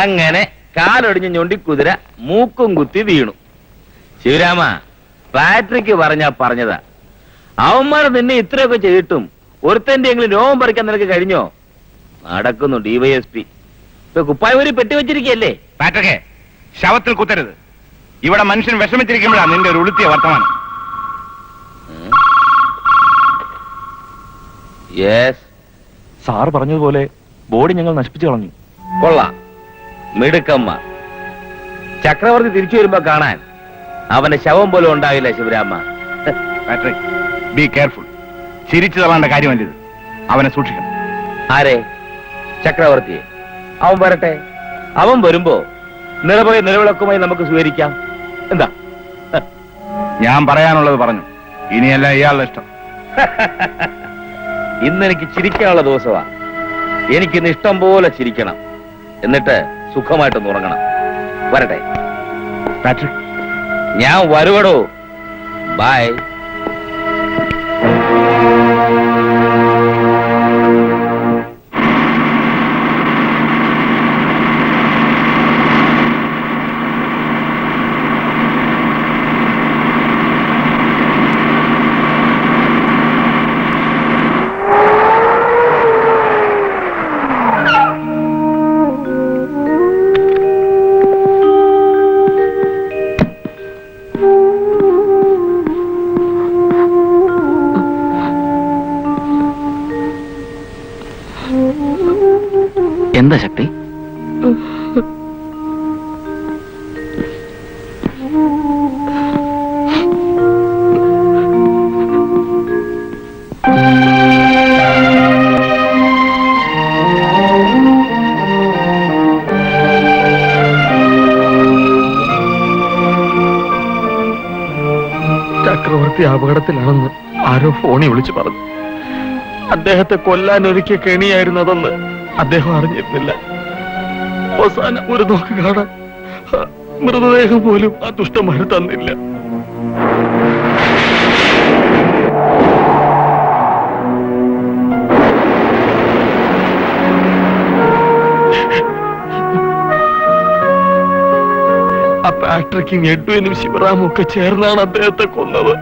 S5: അങ്ങനെ കാലൊടിഞ്ഞ് ഞൊണ്ടിക്കുതിര മൂക്കും കുത്തി വീണു. ശിവരാമ, പാട്രിക്ക് പറഞ്ഞതാ. അവന്മാർ നിന്നെ ഇത്രയൊക്കെ ചെയ്തിട്ടും ഒരുത്തന്റെ എങ്കിലും രോമം പറിക്കാൻ നിനക്ക് കഴിഞ്ഞോ? നടക്കുന്നു DYSP. ഇപ്പൊ കുപ്പായൂരി പെട്ടി വെച്ചിരിക്കല്ലേ?
S4: പാട്രിക്കെ, ശവത്തിൽ കുത്തരുത്. ഇവിടെ മനുഷ്യൻ വിഷമിച്ചിരിക്കുമ്പോഴാണ് നിന്റെ ഒരു ഉളുത്തിയ വർത്തമാനം.
S5: യെസ്,
S11: സാർ പറഞ്ഞതുപോലെ ബോഡി ഞങ്ങൾ നശിപ്പിച്ചു കളഞ്ഞു.
S5: കൊള്ളാം, മിടുക്കന്മാർ. ചക്രവർത്തി തിരിച്ചു വരുമ്പോ കാണാൻ അവന്റെ ശവം പോലും ഉണ്ടാവില്ല ശിവരാമ.
S4: Patrick, be careful. ചിരിച്ചു തള്ളേണ്ട കാര്യമല്ലിത്. അവനെ സൂക്ഷിക്കണം.
S5: ആരെ? ചക്രവർത്തിയെ. അവൻ വരട്ടെ. അവൻ വരുമ്പോ നിറപൊയ നിലവിളക്കുമായി നമുക്ക് സ്വീകരിക്കാം. എന്താ?
S4: ഞാൻ പറയാനുള്ളത് പറഞ്ഞു. ഇനിയല്ല ഇയാളുടെ ഇഷ്ടം.
S5: ഇന്നെനിക്ക് ചിരിക്കാനുള്ള ദിവസമാ. എനിക്കിന്ന് ഇഷ്ടം പോലെ ചിരിക്കണം. എന്നിട്ട് സുഖമായിട്ടൊന്ന് ഉറങ്ങണം. വരട്ടെ.
S4: പാട്രിക്,
S5: ഞാൻ വരുവടോ. ബൈ.
S1: എന്താ ശക്തി?
S7: ചക്രവർത്തി അപകടത്തിലാണെന്ന് ആരോ ഫോണിൽ വിളിച്ചു പറഞ്ഞു. അദ്ദേഹത്തെ കൊല്ലാൻ ഒരുക്കിയ കെണിയായിരുന്നു അതെന്ന് അദ്ദേഹം അറിഞ്ഞിരുന്നില്ല. അവസാനം ഒരു നോക്ക് കാണാൻ മൃതദേഹം പോലും ആ ദുഷ്ടന്മാർ തന്നില്ല. ആ പാട്രിക്കും എഡ്വിനും ശിവറാമും ഒക്കെ ചേർന്നാണ് അദ്ദേഹത്തെ കൊന്നത്.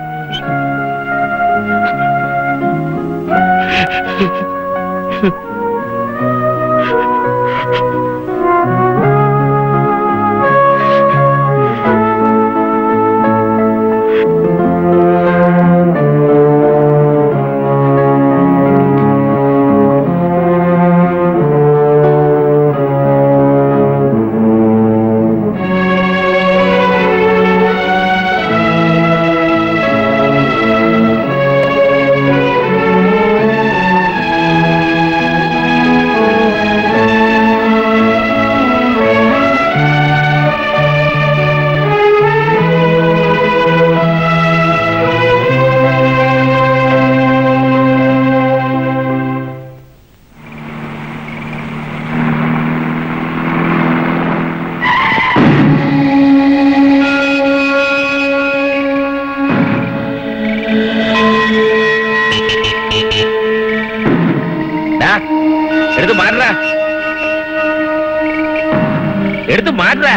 S5: എടുത്ത് മാറ്റാ.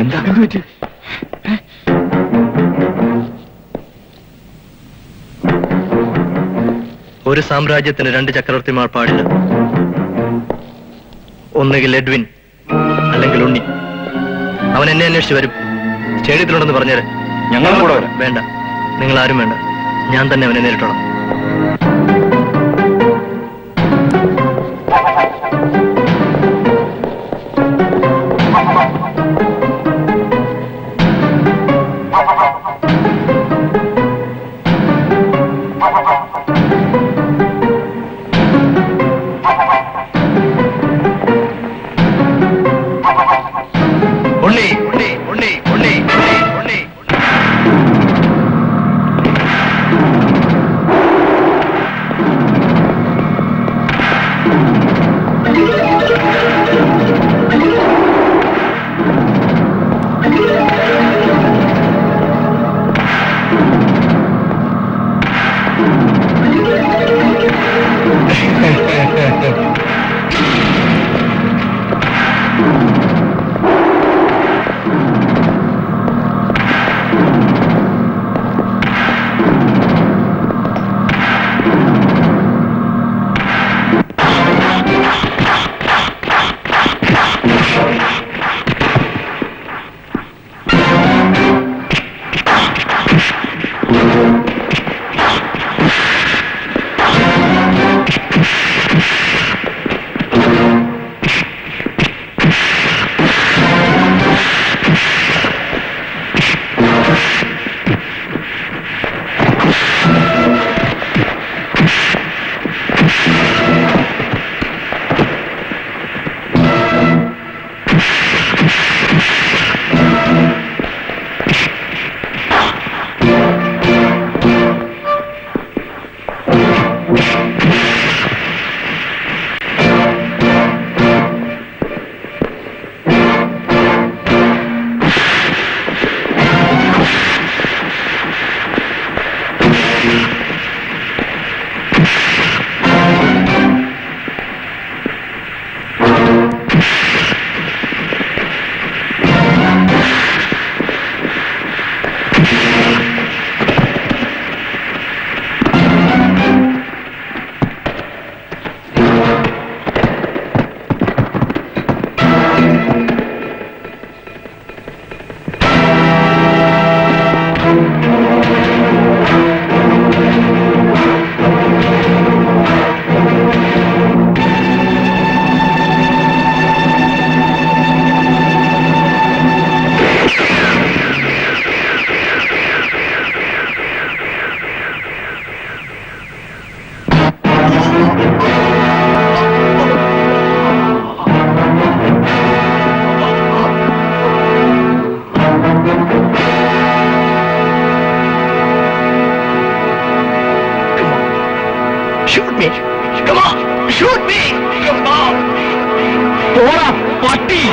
S6: എന്താ പറ്റി? ഒരു സാമ്രാജ്യത്തിന് രണ്ട് ചക്രവർത്തിമാർ പാടില്ല. ഒന്നുകിൽ എഡ്വിൻ അല്ലെങ്കിൽ ഉണ്ണി. അവൻ എന്നെ അന്വേഷിച്ച് വരും. സ്റ്റേഡിയത്തിലുണ്ടെന്ന് പറഞ്ഞേരെ.
S11: ഞങ്ങളും കൂടെ വരാം.
S6: വേണ്ട, നിങ്ങൾ ആരും വേണ്ട. ഞാൻ തന്നെ അവനെ നേരിട്ടോളാം. ഉണ്ണി ഉണ്ണി ഉണ്ണി ഉണ്ണി ഉണ്ണി ഉണ്ണി
S7: Shoot me! Come on! Shoot me! Come on! പോടാ പട്ടി